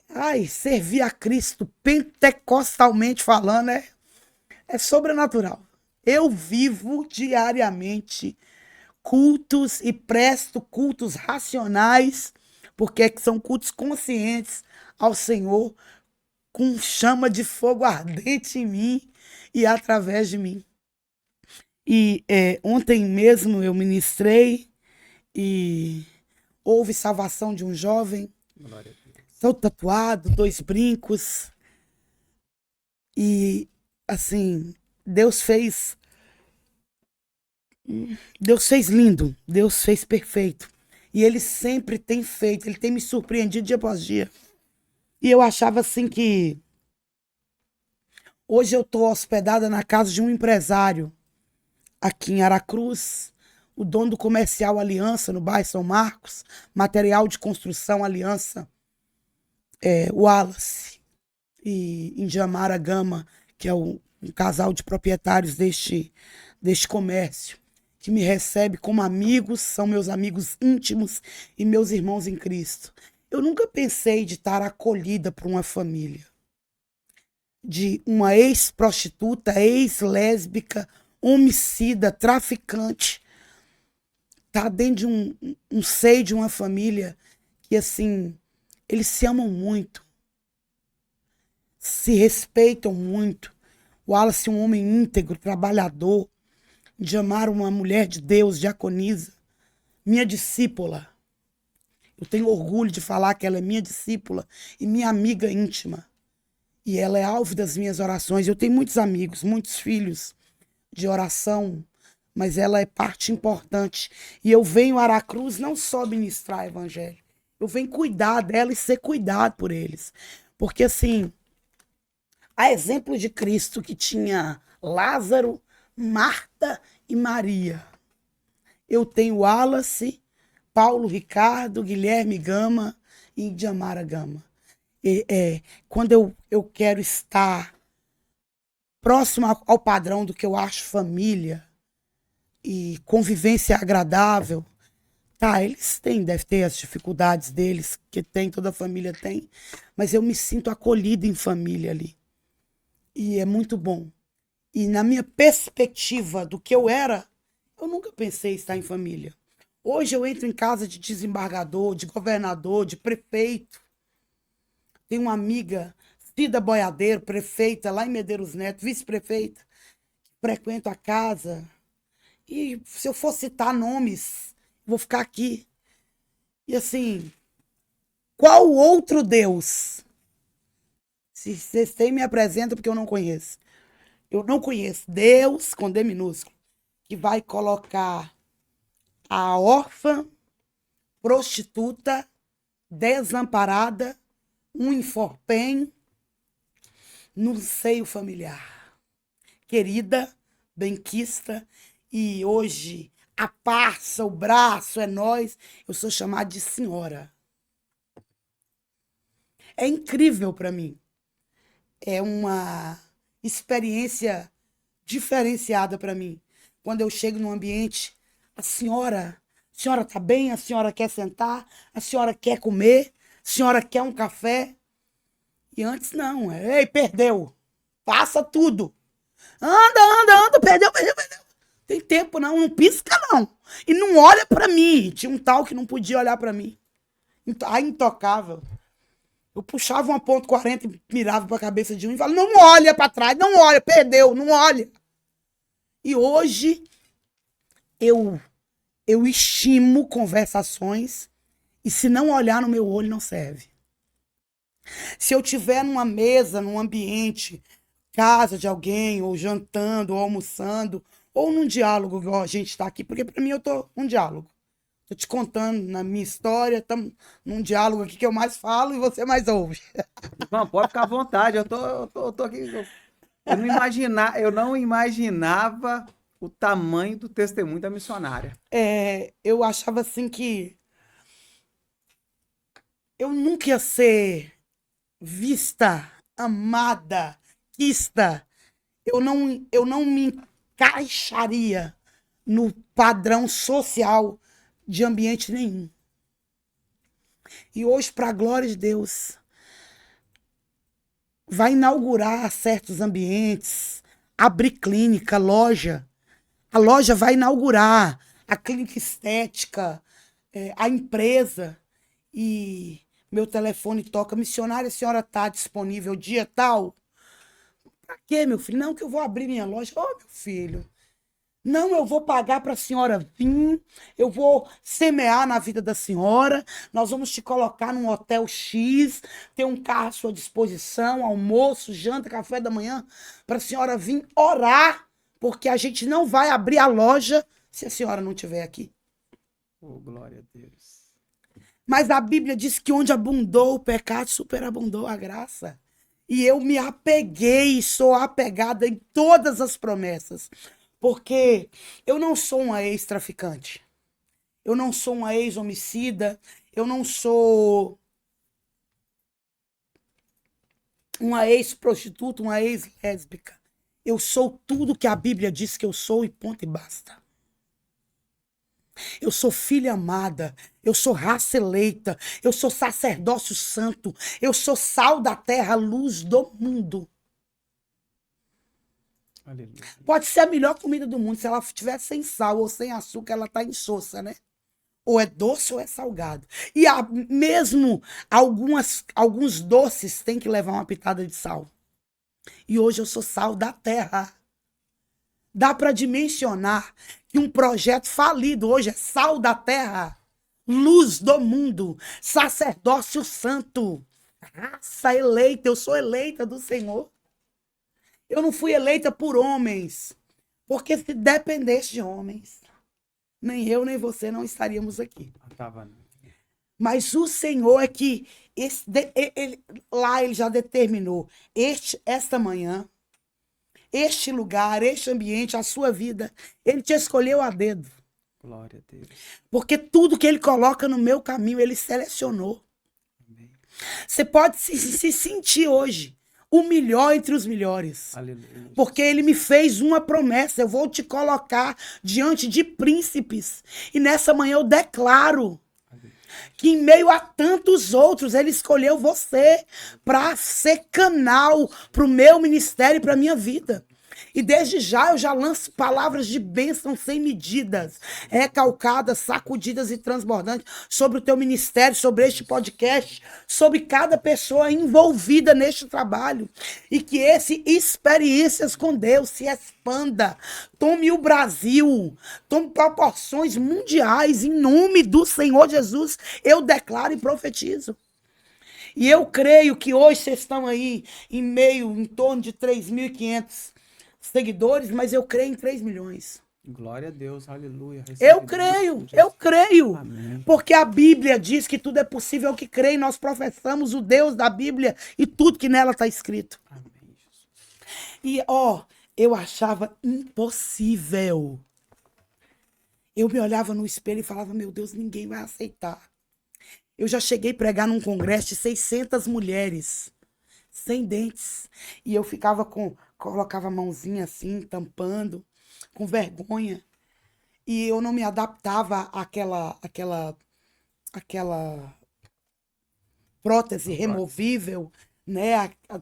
Ai, servir a Cristo pentecostalmente falando é sobrenatural. Eu vivo diariamente cultos e presto cultos racionais, porque são cultos conscientes ao Senhor, com chama de fogo ardente em mim e através de mim. E ontem mesmo eu ministrei e houve salvação de um jovem. Sou tatuado, 2 brincos. E, assim, Deus fez lindo, Deus fez perfeito. E Ele sempre tem feito, Ele tem me surpreendido dia após dia. E eu achava assim que hoje eu estou hospedada na casa de um empresário aqui em Aracruz, o dono do comercial Aliança, no bairro São Marcos, material de construção Aliança, Wallace, e Indiamara Gama, que é um casal de proprietários deste comércio, que me recebe como amigos, são meus amigos íntimos e meus irmãos em Cristo. Eu nunca pensei de estar acolhida por uma família de uma ex-prostituta, ex-lésbica, homicida, traficante, tá dentro de um seio de uma família que, assim, eles se amam muito, se respeitam muito. O Wallace é um homem íntegro, trabalhador, de amar uma mulher de Deus, diaconisa, minha discípula. Eu tenho orgulho de falar que ela é minha discípula e minha amiga íntima. E ela é alvo das minhas orações. Eu tenho muitos amigos, muitos filhos de oração, mas ela é parte importante. E eu venho a Aracruz não só ministrar evangelho, eu venho cuidar dela e ser cuidado por eles. Porque assim, a exemplo de Cristo que tinha Lázaro, Marta e Maria, eu tenho Wallace, Paulo Ricardo, Guilherme Gama e Indiamara Gama. Quando eu quero estar próximo ao padrão do que eu acho família e convivência agradável, tá, eles devem ter as dificuldades deles, que tem, toda a família tem, mas eu me sinto acolhida em família ali. E é muito bom. E na minha perspectiva do que eu era, eu nunca pensei em estar em família. Hoje eu entro em casa de desembargador, de governador, de prefeito. Tenho uma amiga, Cida Boiadeiro, prefeita lá em Medeiros Neto, vice-prefeita, frequento a casa. E se eu for citar nomes, vou ficar aqui. E assim, qual outro Deus? Se vocês têm, me apresentam, porque eu não conheço. Eu não conheço Deus, com D minúsculo, que vai colocar a órfã, prostituta, desamparada, um enforpen no seio familiar. Querida, benquista, e hoje a parça, o braço é nós, eu sou chamada de senhora. É incrível para mim. É uma experiência diferenciada para mim. Quando eu chego num ambiente, a senhora tá bem? A senhora quer sentar? A senhora quer comer? A senhora quer um café? E antes não, ei, perdeu. Passa tudo. Anda, perdeu. Tem tempo não pisca não. E não olha pra mim. Tinha um tal que não podia olhar pra mim. Intocável. Eu puxava uma ponto 40 e mirava pra cabeça de um e falava, não olha pra trás, não olha, perdeu, não olha. E hoje eu estimo conversações e se não olhar no meu olho não serve. Se eu tiver numa mesa, num ambiente, casa de alguém, ou jantando, ou almoçando, ou num diálogo igual a gente está aqui, porque para mim eu tô num diálogo. Tô te contando na minha história, estamos num diálogo aqui que eu mais falo e você mais ouve. Não, pode ficar à vontade, eu tô aqui. Eu não imaginava o tamanho do testemunho da missionária. Eu achava assim que eu nunca ia ser vista, amada, quista. Eu não me encaixaria no padrão social de ambiente nenhum. E hoje, para a glória de Deus, vai inaugurar certos ambientes, abrir clínica, loja. A loja vai inaugurar a clínica estética, a empresa. E meu telefone toca, missionária, a senhora está disponível dia tal? Pra quê, meu filho? Não, que eu vou abrir minha loja. Ô, meu filho, não, eu vou pagar para a senhora vir, eu vou semear na vida da senhora, nós vamos te colocar num hotel X, ter um carro à sua disposição, almoço, janta, café da manhã, para a senhora vir orar, porque a gente não vai abrir a loja se a senhora não estiver aqui. Oh, glória a Deus. Mas a Bíblia diz que onde abundou o pecado, superabundou a graça. E eu me apeguei, sou apegada em todas as promessas. Porque eu não sou uma ex-traficante. Eu não sou uma ex-homicida. Eu não sou uma ex-prostituta, uma ex-lésbica. Eu sou tudo que a Bíblia diz que eu sou e ponto e basta. Eu sou filha amada, eu sou raça eleita, eu sou sacerdócio santo, eu sou sal da terra, luz do mundo. Aleluia. Pode ser a melhor comida do mundo, se ela estiver sem sal ou sem açúcar, ela tá insossa, né? Ou é doce ou é salgado. E mesmo alguns doces têm que levar uma pitada de sal. E hoje eu sou sal da terra. Dá para dimensionar que um projeto falido hoje é sal da terra, luz do mundo, sacerdócio santo. raça eleita, eu sou eleita do Senhor. Eu não fui eleita por homens, porque se dependesse de homens, nem eu nem você não estaríamos aqui. Tava, Mas o Senhor é que lá ele já determinou esta manhã, este lugar, este ambiente, a sua vida, ele te escolheu a dedo. glória a Deus. Porque tudo que ele coloca no meu caminho, ele selecionou. Amém. Você pode se sentir hoje o melhor entre os melhores. Aleluia. Porque ele me fez uma promessa. Eu vou te colocar diante de príncipes. E nessa manhã eu declaro que em meio a tantos outros, ele escolheu você para ser canal para o meu ministério e para a minha vida. E desde já eu já lanço palavras de bênção sem medidas, recalcadas, sacudidas e transbordantes sobre o teu ministério, sobre este podcast, sobre cada pessoa envolvida neste trabalho. E que esse experiências com Deus se expanda, tome o Brasil, tome proporções mundiais, em nome do Senhor Jesus, eu declaro e profetizo. E eu creio que hoje vocês estão aí em torno de 3.500 seguidores, mas eu creio em 3 milhões. Glória a Deus, aleluia. Eu creio. Amém. Porque a Bíblia diz que tudo é possível ao que crê, e nós professamos o Deus da Bíblia e tudo que nela está escrito. Amém, Jesus. E, eu achava impossível. Eu me olhava no espelho e falava, meu Deus, ninguém vai aceitar. Eu já cheguei a pregar num congresso de 600 mulheres, sem dentes. E eu colocava a mãozinha assim, tampando, com vergonha. E eu não me adaptava àquela prótese removível, né? A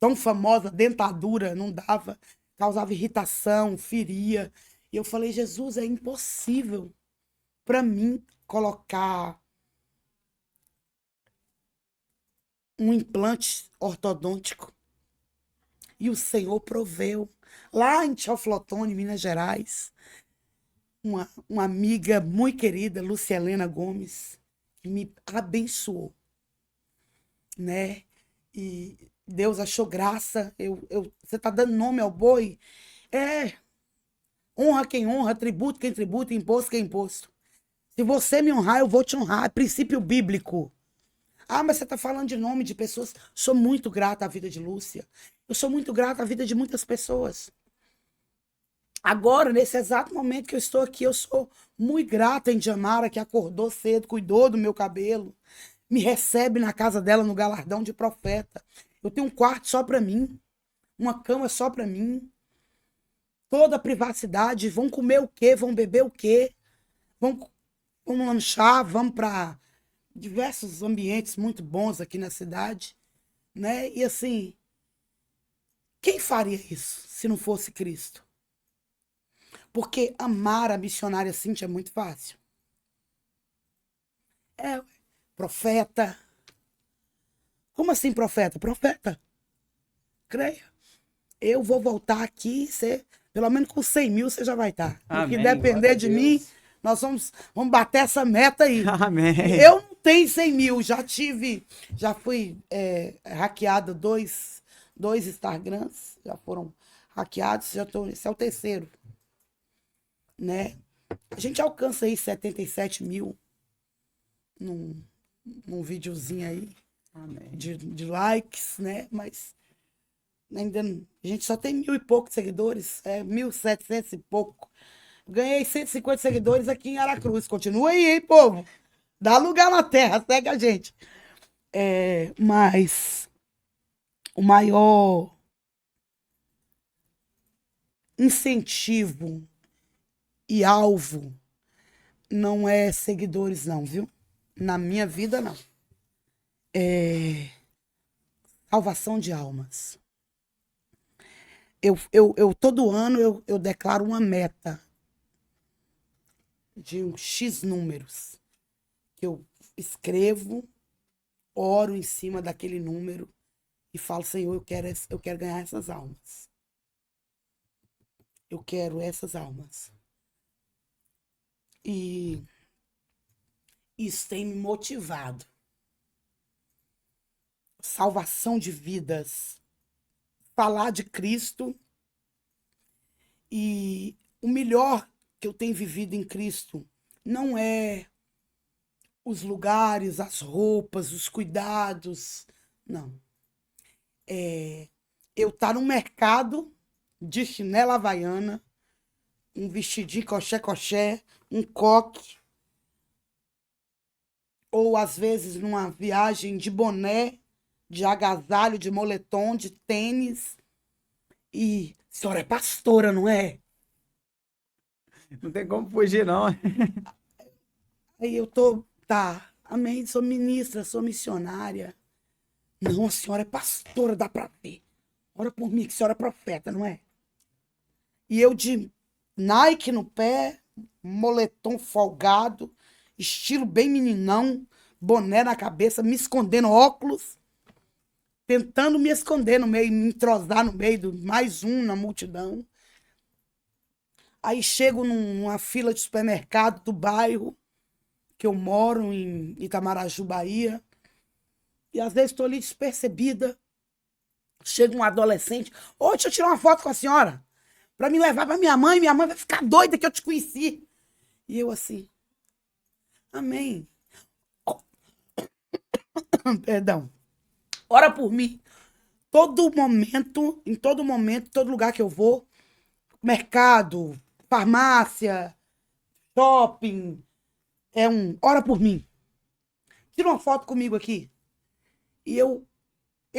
tão famosa dentadura, não dava, causava irritação, feria. E eu falei, Jesus, é impossível para mim colocar um implante ortodôntico. E o Senhor proveu. Lá em Teoflotone, Minas Gerais, uma amiga muito querida, Lucielena Gomes, que me abençoou, né? E Deus achou graça. Você tá dando nome ao boi? Honra quem honra, tributo quem tributa, imposto quem imposto. Se você me honrar, eu vou te honrar. É princípio bíblico. Ah, mas você está falando de nome de pessoas. Sou muito grata à vida de Lúcia. Eu sou muito grata à vida de muitas pessoas. Agora, nesse exato momento que eu estou aqui, eu sou muito grata em Jamara, que acordou cedo, cuidou do meu cabelo, me recebe na casa dela no galardão de profeta. Eu tenho um quarto só para mim, uma cama só para mim, toda a privacidade. Vão comer o quê? Vão beber o quê? Vamos lanchar, vamos para diversos ambientes muito bons aqui na cidade, né? E assim, quem faria isso se não fosse Cristo? Porque amar a missionária Cíntia é muito fácil. Profeta. Como assim profeta? Profeta. Creia. Eu vou voltar aqui, pelo menos com 100 mil você já vai estar. O que depender de mim, nós vamos bater essa meta aí. Amém. Eu não tenho 100 mil, já fui hackeada dois Instagrams, já foram hackeados, esse é o terceiro, né? A gente alcança aí 77 mil num videozinho aí. Amém. De likes, né? Mas ainda a gente só tem 1.000 e poucos seguidores, 1.700 e pouco. Ganhei 150 seguidores aqui em Aracruz. Continua aí, hein, povo? Dá lugar na terra, segue a gente. Mas o maior incentivo e alvo não é seguidores, não, viu? Na minha vida, não. É salvação de almas. Eu todo ano eu declaro uma meta de um X números, que eu escrevo, oro em cima daquele número e falo, Senhor, eu quero ganhar essas almas. Eu quero essas almas. E isso tem me motivado salvação de vidas, falar de Cristo. E o melhor que eu tenho vivido em Cristo não é os lugares, as roupas, os cuidados, não. É eu estar no mercado de chinela havaiana, um vestidinho coxé, um coque, ou às vezes numa viagem de boné, de agasalho, de moletom, de tênis. E a senhora é pastora, não é? Não tem como fugir, não. Aí eu tô, tá, amém, sou ministra, sou missionária. Não, a senhora é pastora, dá pra ver. Ora por mim, que a senhora é profeta, não é? E eu de Nike no pé, moletom folgado, estilo bem meninão, boné na cabeça, me escondendo, óculos, tentando me esconder no meio, me entrosar no meio do mais um na multidão. Aí chego numa fila de supermercado do bairro, que eu moro em Itamaraju, Bahia, e às vezes estou ali despercebida. Chega um adolescente, ô, deixa eu tirar uma foto com a senhora, para me levar para minha mãe vai ficar doida que eu te conheci. E eu assim, amém. Perdão. Ora por mim. Em todo momento, todo lugar que eu vou, mercado, farmácia, shopping, ora por mim. Tira uma foto comigo aqui. E eu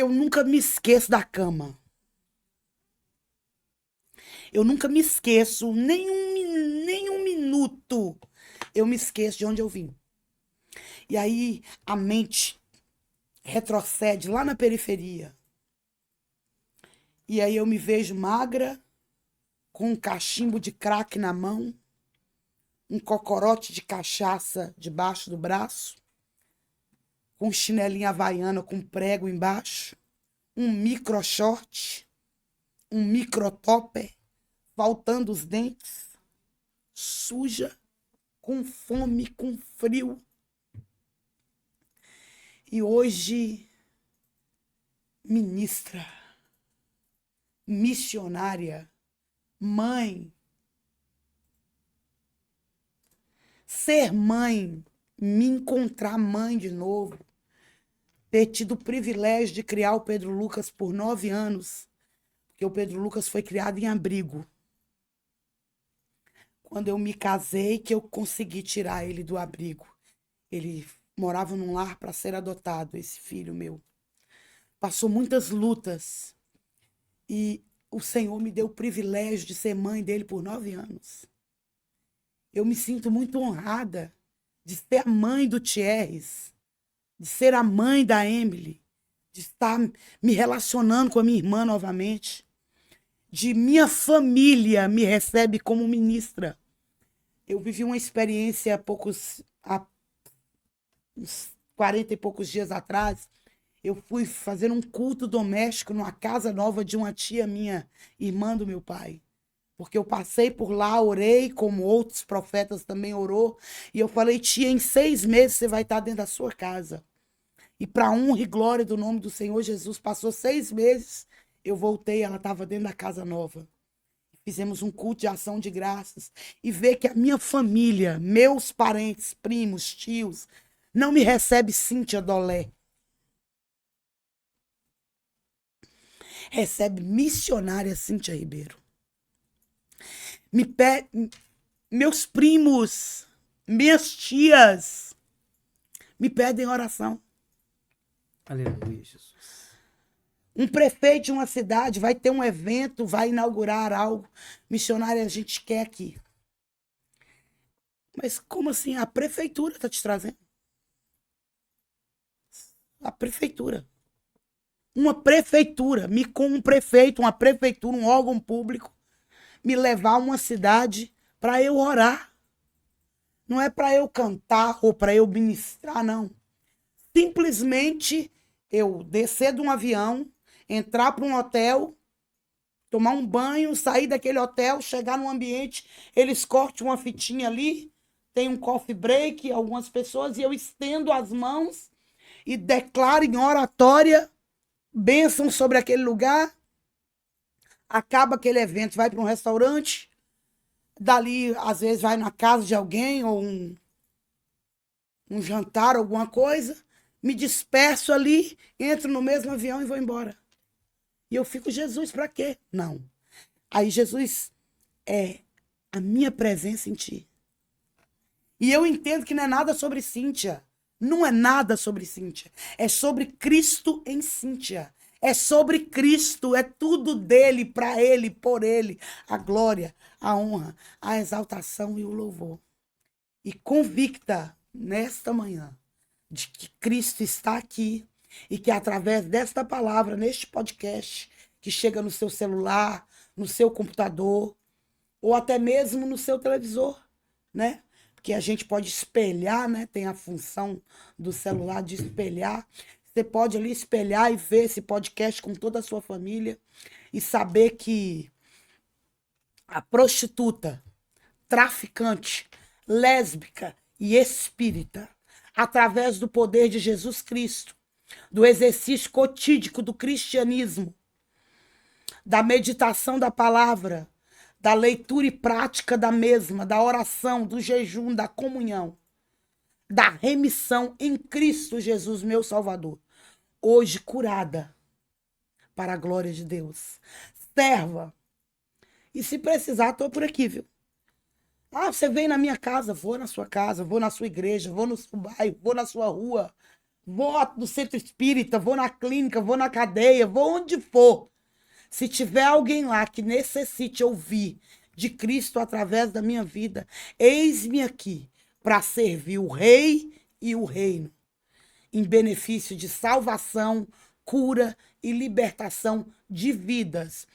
nunca me esqueço da cama. Eu nunca me esqueço, nem um minuto eu me esqueço de onde eu vim. E aí a mente retrocede lá na periferia. E aí eu me vejo magra, com um cachimbo de crack na mão, um cocorote de cachaça debaixo do braço, com chinelinha havaiana com prego embaixo, um micro short, um micro topper, faltando os dentes, suja, com fome, com frio. E hoje, ministra, missionária, mãe. Ser mãe, me encontrar mãe de novo, ter tido o privilégio de criar o Pedro Lucas por 9 anos, porque o Pedro Lucas foi criado em abrigo. Quando eu me casei, que eu consegui tirar ele do abrigo. Ele morava num lar para ser adotado, esse filho meu. Passou muitas lutas e o Senhor me deu o privilégio de ser mãe dele por 9 anos. Eu me sinto muito honrada de ser a mãe do Thierrys, de ser a mãe da Emily, de estar me relacionando com a minha irmã novamente, de minha família me recebe como ministra. Eu vivi uma experiência há uns 40 e poucos dias atrás. Eu fui fazer um culto doméstico numa casa nova de uma tia minha, irmã do meu pai. Porque eu passei por lá, orei, como outros profetas também orou, e eu falei, tia, em 6 meses você vai estar dentro da sua casa. E para honra e glória do nome do Senhor Jesus, passou 6 meses, eu voltei, ela estava dentro da casa nova. Fizemos um culto de ação de graças. E ver que a minha família, meus parentes, primos, tios, não me recebe Cíntia Dolé. Recebe missionária Cíntia Ribeiro. Meus primos, minhas tias, me pedem oração. Aleluia, Jesus. Um prefeito de uma cidade vai ter um evento, vai inaugurar algo. Missionária, a gente quer aqui. Mas como assim? A prefeitura está te trazendo? A prefeitura. Uma prefeitura, um prefeito, uma prefeitura, um órgão público, me levar a uma cidade para eu orar. Não é para eu cantar ou para eu ministrar, não. Simplesmente eu descer de um avião, entrar para um hotel, tomar um banho, sair daquele hotel, chegar num ambiente, eles cortam uma fitinha ali, tem um coffee break, algumas pessoas, e eu estendo as mãos e declaro em oratória bênção sobre aquele lugar, acaba aquele evento, vai para um restaurante, dali, às vezes, vai na casa de alguém, ou um jantar, alguma coisa, me disperso ali, entro no mesmo avião e vou embora. E eu fico, Jesus, para quê? Não. Aí Jesus é a minha presença em ti. E eu entendo que não é nada sobre Cíntia. Não é nada sobre Cíntia. É sobre Cristo em Cíntia. É sobre Cristo, é tudo dele, para ele, por ele. A glória, a honra, a exaltação e o louvor. E convicta nesta manhã de que Cristo está aqui e que através desta palavra, neste podcast, que chega no seu celular, no seu computador, ou até mesmo no seu televisor, né? Porque a gente pode espelhar, né? Tem a função do celular de espelhar. Você pode ali espelhar e ver esse podcast com toda a sua família e saber que a prostituta, traficante, lésbica e espírita, através do poder de Jesus Cristo, do exercício cotídico do cristianismo, da meditação da palavra, da leitura e prática da mesma, da oração, do jejum, da comunhão, da remissão em Cristo Jesus, meu Salvador, hoje curada para a glória de Deus. Serva. E se precisar, estou por aqui, viu? Ah, você vem na minha casa, vou na sua casa, vou na sua igreja, vou no seu bairro, vou na sua rua, vou no centro espírita, vou na clínica, vou na cadeia, vou onde for. Se tiver alguém lá que necessite ouvir de Cristo através da minha vida, eis-me aqui para servir o Rei e o Reino, em benefício de salvação, cura e libertação de vidas.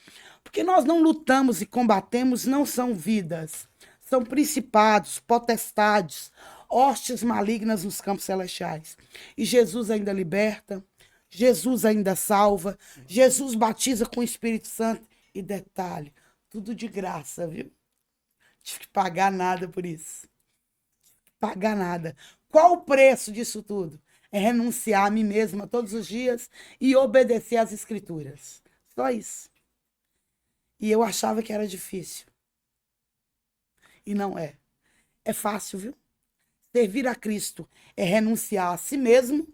Porque nós não lutamos e combatemos, não são vidas, são principados, potestades, hostes malignas nos campos celestiais. E Jesus ainda liberta, Jesus ainda salva, Jesus batiza com o Espírito Santo. E detalhe, tudo de graça, viu? Tive que pagar nada por isso. Pagar nada. Qual o preço disso tudo? É renunciar a mim mesma todos os dias e obedecer às Escrituras. Só isso. E eu achava que era difícil. E não é. É fácil, viu? Servir a Cristo é renunciar a si mesmo,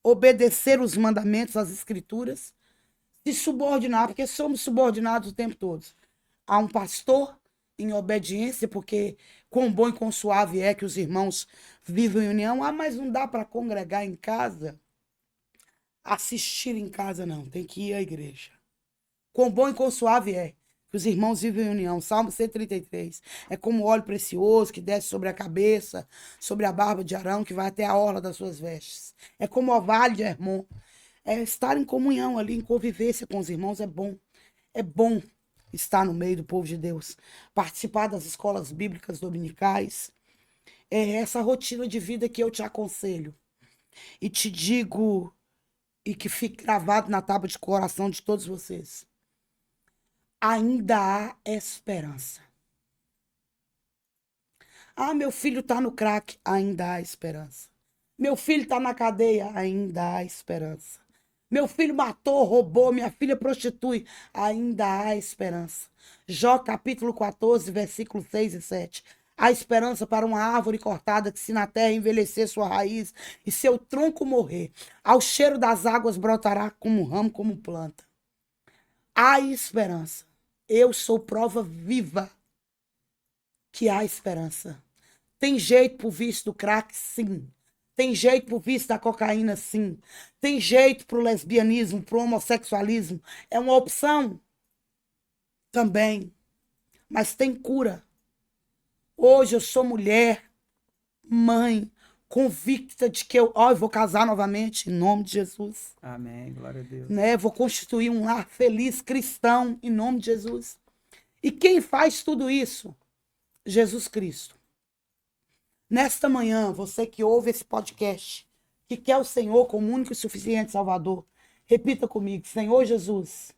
obedecer os mandamentos, as Escrituras, se subordinar, porque somos subordinados o tempo todo a um pastor em obediência, porque quão bom e quão suave é que os irmãos vivem em união. Ah, mas não dá para congregar em casa? Assistir em casa não, tem que ir à igreja. Quão bom e quão suave é que os irmãos vivem em união. Salmo 133. É como óleo precioso que desce sobre a cabeça, sobre a barba de Arão, que vai até a orla das suas vestes. É como o orvalho de Hermon. É estar em comunhão ali, em convivência com os irmãos é bom. É bom estar no meio do povo de Deus. Participar das escolas bíblicas dominicais. É essa rotina de vida que eu te aconselho. E te digo, e que fique gravado na tábua de coração de todos vocês. Ainda há esperança. Ah, meu filho está no crack, ainda há esperança. Meu filho está na cadeia, ainda há esperança. Meu filho matou, roubou, minha filha prostitui, ainda há esperança. Jó capítulo 14, versículos 6 e 7. Há esperança para uma árvore cortada que, se na terra envelhecer sua raiz e seu tronco morrer, ao cheiro das águas brotará como ramo, como planta. Há esperança. Eu sou prova viva que há esperança. Tem jeito pro vício do crack? Sim. Tem jeito pro vício da cocaína? Sim. Tem jeito pro lesbianismo, pro homossexualismo? É uma opção? Também. Mas tem cura. Hoje eu sou mulher, mãe, convicta de que eu vou casar novamente, em nome de Jesus. Amém, glória a Deus. Né? Vou constituir um lar feliz cristão, em nome de Jesus. E quem faz tudo isso? Jesus Cristo. Nesta manhã, você que ouve esse podcast, que quer o Senhor como único e suficiente Salvador, repita comigo: Senhor Jesus,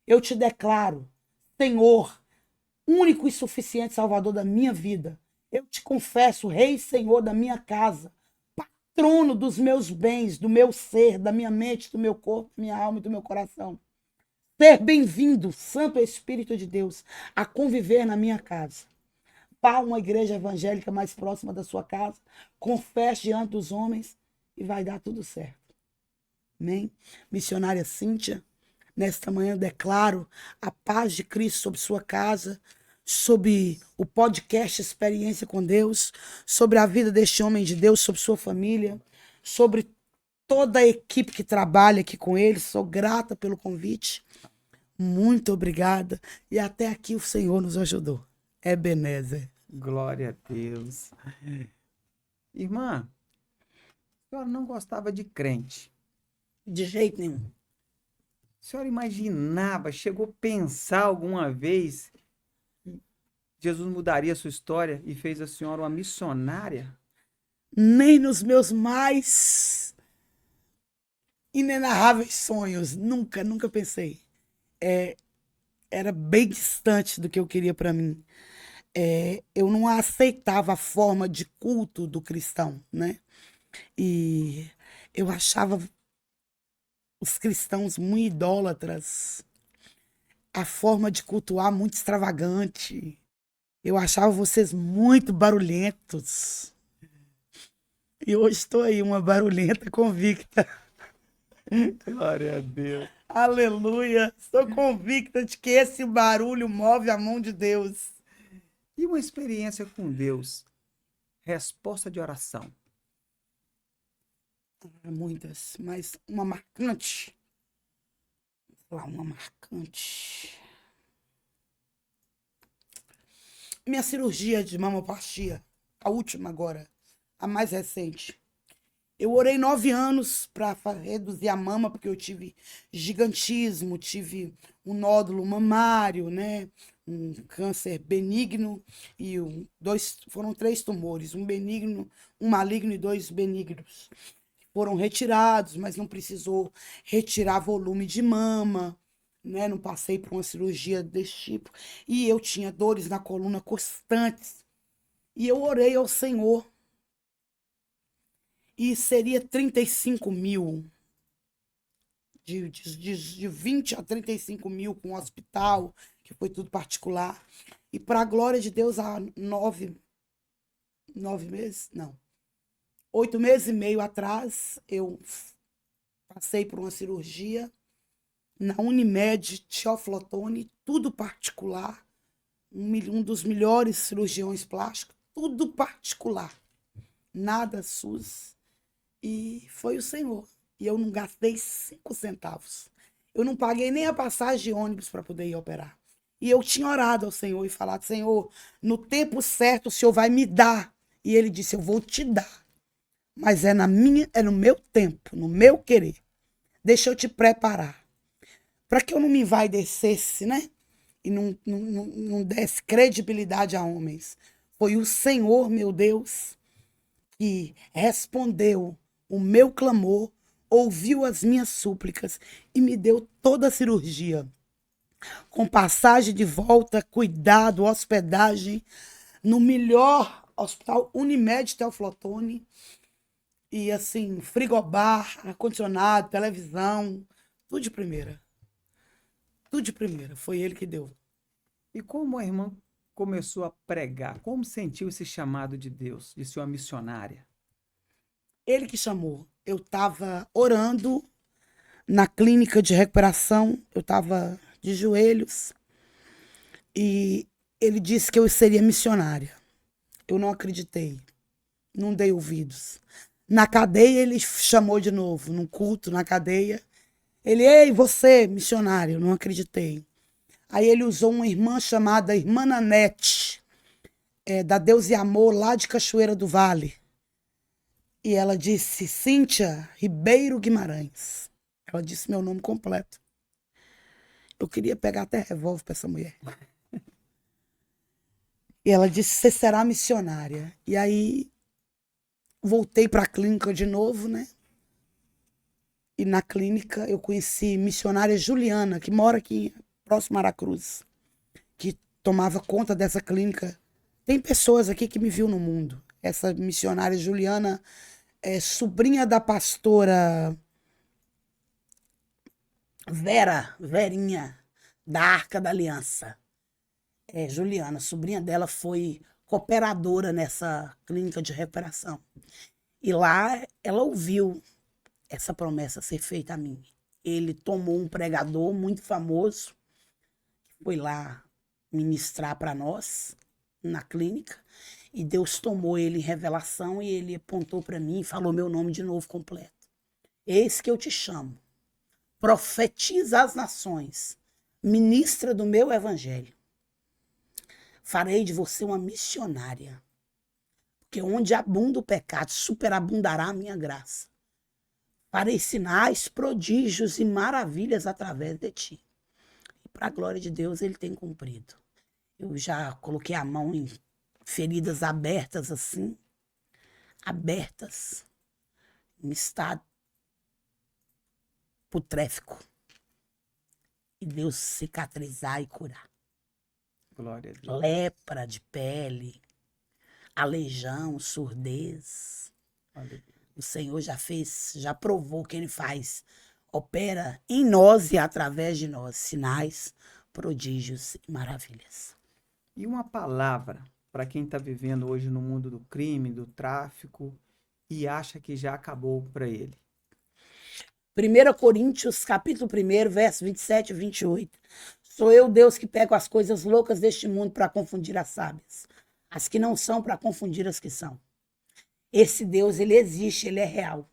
eu te declaro, Senhor, único e suficiente Salvador da minha vida. Eu te confesso, Rei e Senhor da minha casa, trono dos meus bens, do meu ser, da minha mente, do meu corpo, da minha alma e do meu coração. Ser bem-vindo, Santo Espírito de Deus, a conviver na minha casa. Vá a uma igreja evangélica mais próxima da sua casa, confesse diante dos homens e vai dar tudo certo. Amém? Missionária Cíntia, nesta manhã eu declaro a paz de Cristo sobre sua casa, sobre o podcast Experiência com Deus, sobre a vida deste homem de Deus, sobre sua família, sobre toda a equipe que trabalha aqui com ele. Sou grata pelo convite. Muito obrigada. E até aqui o Senhor nos ajudou. Ebenezer. Glória a Deus. Irmã, a senhora não gostava de crente. De jeito nenhum. A senhora imaginava, chegou a pensar alguma vez que Jesus mudaria a sua história e fez a senhora uma missionária? Nem nos meus mais inenarráveis sonhos. Nunca, nunca pensei. Era bem distante do que eu queria para mim. Eu não aceitava a forma de culto do cristão, né? E eu achava os cristãos muito idólatras, a forma de cultuar muito extravagante. Eu achava vocês muito barulhentos. E hoje estou aí, uma barulhenta convicta. Glória a Deus. Aleluia! Estou convicta de que esse barulho move a mão de Deus. E uma experiência com Deus? Resposta de oração. Muitas, mas uma marcante. Uma marcante. Minha cirurgia de mamoplastia, a última agora, a mais recente. Eu orei 9 anos para reduzir a mama, porque eu tive gigantismo, tive um nódulo mamário, né? Um câncer benigno e foram 3 tumores, um benigno, um maligno e 2 benignos. Foram retirados, mas não precisou retirar volume de mama, né? Não passei por uma cirurgia desse tipo. E eu tinha dores na coluna constantes. E eu orei ao Senhor. E seria 35 mil. De 20 a 35 mil com o hospital, que foi tudo particular. E para a glória de Deus, há 9 meses? Não. 8 meses e meio atrás, eu passei por uma cirurgia na Unimed, Teoflotone, tudo particular. Um dos melhores cirurgiões plásticos, tudo particular. Nada SUS. E foi o Senhor. E eu não gastei 5 centavos. Eu não paguei nem a passagem de ônibus para poder ir operar. E eu tinha orado ao Senhor e falado: Senhor, no tempo certo o Senhor vai me dar. E ele disse: eu vou te dar. Mas é no meu tempo, no meu querer. Deixa eu te preparar. Para que eu não me envaidecesse, né? E não desse credibilidade a homens. Foi o Senhor, meu Deus, que respondeu o meu clamor, ouviu as minhas súplicas e me deu toda a cirurgia. Com passagem de volta, cuidado, hospedagem, no melhor hospital, Unimed Teoflotone. E assim, frigobar, ar-condicionado, televisão, tudo de primeira. Tudo de primeira, foi ele que deu. E como a irmã começou a pregar? Como sentiu esse chamado de Deus, de ser uma missionária? Ele que chamou. Eu estava orando na clínica de recuperação, eu estava de joelhos e ele disse que eu seria missionária. Eu não acreditei, não dei ouvidos. Na cadeia ele chamou de novo, num culto na cadeia. Ele: ei, você, missionário, eu não acreditei. Aí ele usou uma irmã chamada Irmã Nanete, da Deus e Amor, lá de Cachoeira do Vale. E ela disse: Cíntia Ribeiro Guimarães. Ela disse meu nome completo. Eu queria pegar até revólver para essa mulher. E ela disse: você será missionária. E aí voltei para a clínica de novo, né? E na clínica eu conheci missionária Juliana, que mora aqui próximo a Aracruz, que tomava conta dessa clínica. Tem pessoas aqui que me viu no mundo. Essa missionária Juliana é sobrinha da pastora Verinha, da Arca da Aliança. Juliana, sobrinha dela, foi cooperadora nessa clínica de recuperação. E lá ela ouviu essa promessa ser feita a mim. Ele tomou um pregador muito famoso, foi lá ministrar para nós na clínica, e Deus tomou ele em revelação e ele apontou para mim e falou meu nome de novo completo. Eis que eu te chamo, profetiza às nações, ministra do meu evangelho. Farei de você uma missionária, porque onde abunda o pecado, superabundará a minha graça. Farei sinais, prodígios e maravilhas através de ti. E para a glória de Deus, ele tem cumprido. Eu já coloquei a mão em feridas abertas assim, abertas, em estado putréfico. E Deus cicatrizar e curar. Glória a Deus. Lepra de pele, aleijão, surdez. Aleluia. O Senhor já fez, já provou que ele faz. Opera em nós e através de nós sinais, prodígios e maravilhas. E uma palavra para quem está vivendo hoje no mundo do crime, do tráfico e acha que já acabou para ele. 1 Coríntios, capítulo 1, verso 27 e 28. Sou eu, Deus, que pego as coisas loucas deste mundo para confundir as sábias. As que não são para confundir as que são. Esse Deus, ele existe, ele é real.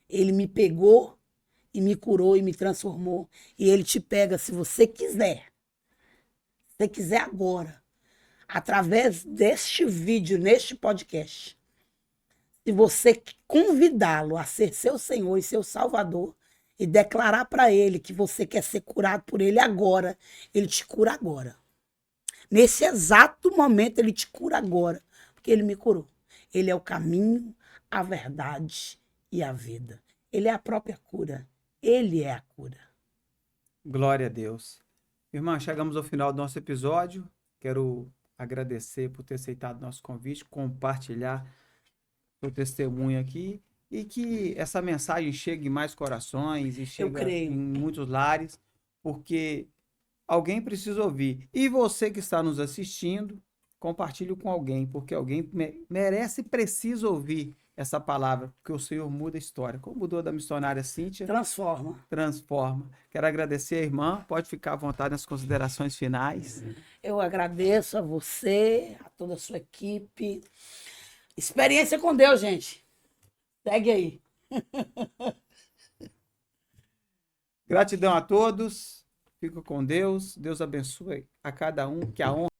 Ele me pegou e me curou e me transformou. E ele te pega se você quiser. Se você quiser agora. Através deste vídeo, neste podcast. Se você convidá-lo a ser seu Senhor e seu Salvador e declarar para ele que você quer ser curado por ele agora, ele te cura agora. Nesse exato momento, ele te cura agora, porque ele me curou. Ele é o caminho, a verdade e a vida. Ele é a própria cura. Ele é a cura. Glória a Deus. Irmã, chegamos ao final do nosso episódio. Quero agradecer por ter aceitado nosso convite, compartilhar o testemunho aqui e que essa mensagem chegue em mais corações e chegue em muitos lares, porque alguém precisa ouvir. E você que está nos assistindo, compartilhe com alguém, porque alguém merece e precisa ouvir essa palavra, porque o Senhor muda a história. Como mudou da missionária Cíntia? Transforma. Quero agradecer a irmã, pode ficar à vontade nas considerações finais. Eu agradeço a você, a toda a sua equipe. Experiência com Deus, gente. Segue aí. Gratidão a todos. Fico com Deus. Deus abençoe a cada um. Que a honra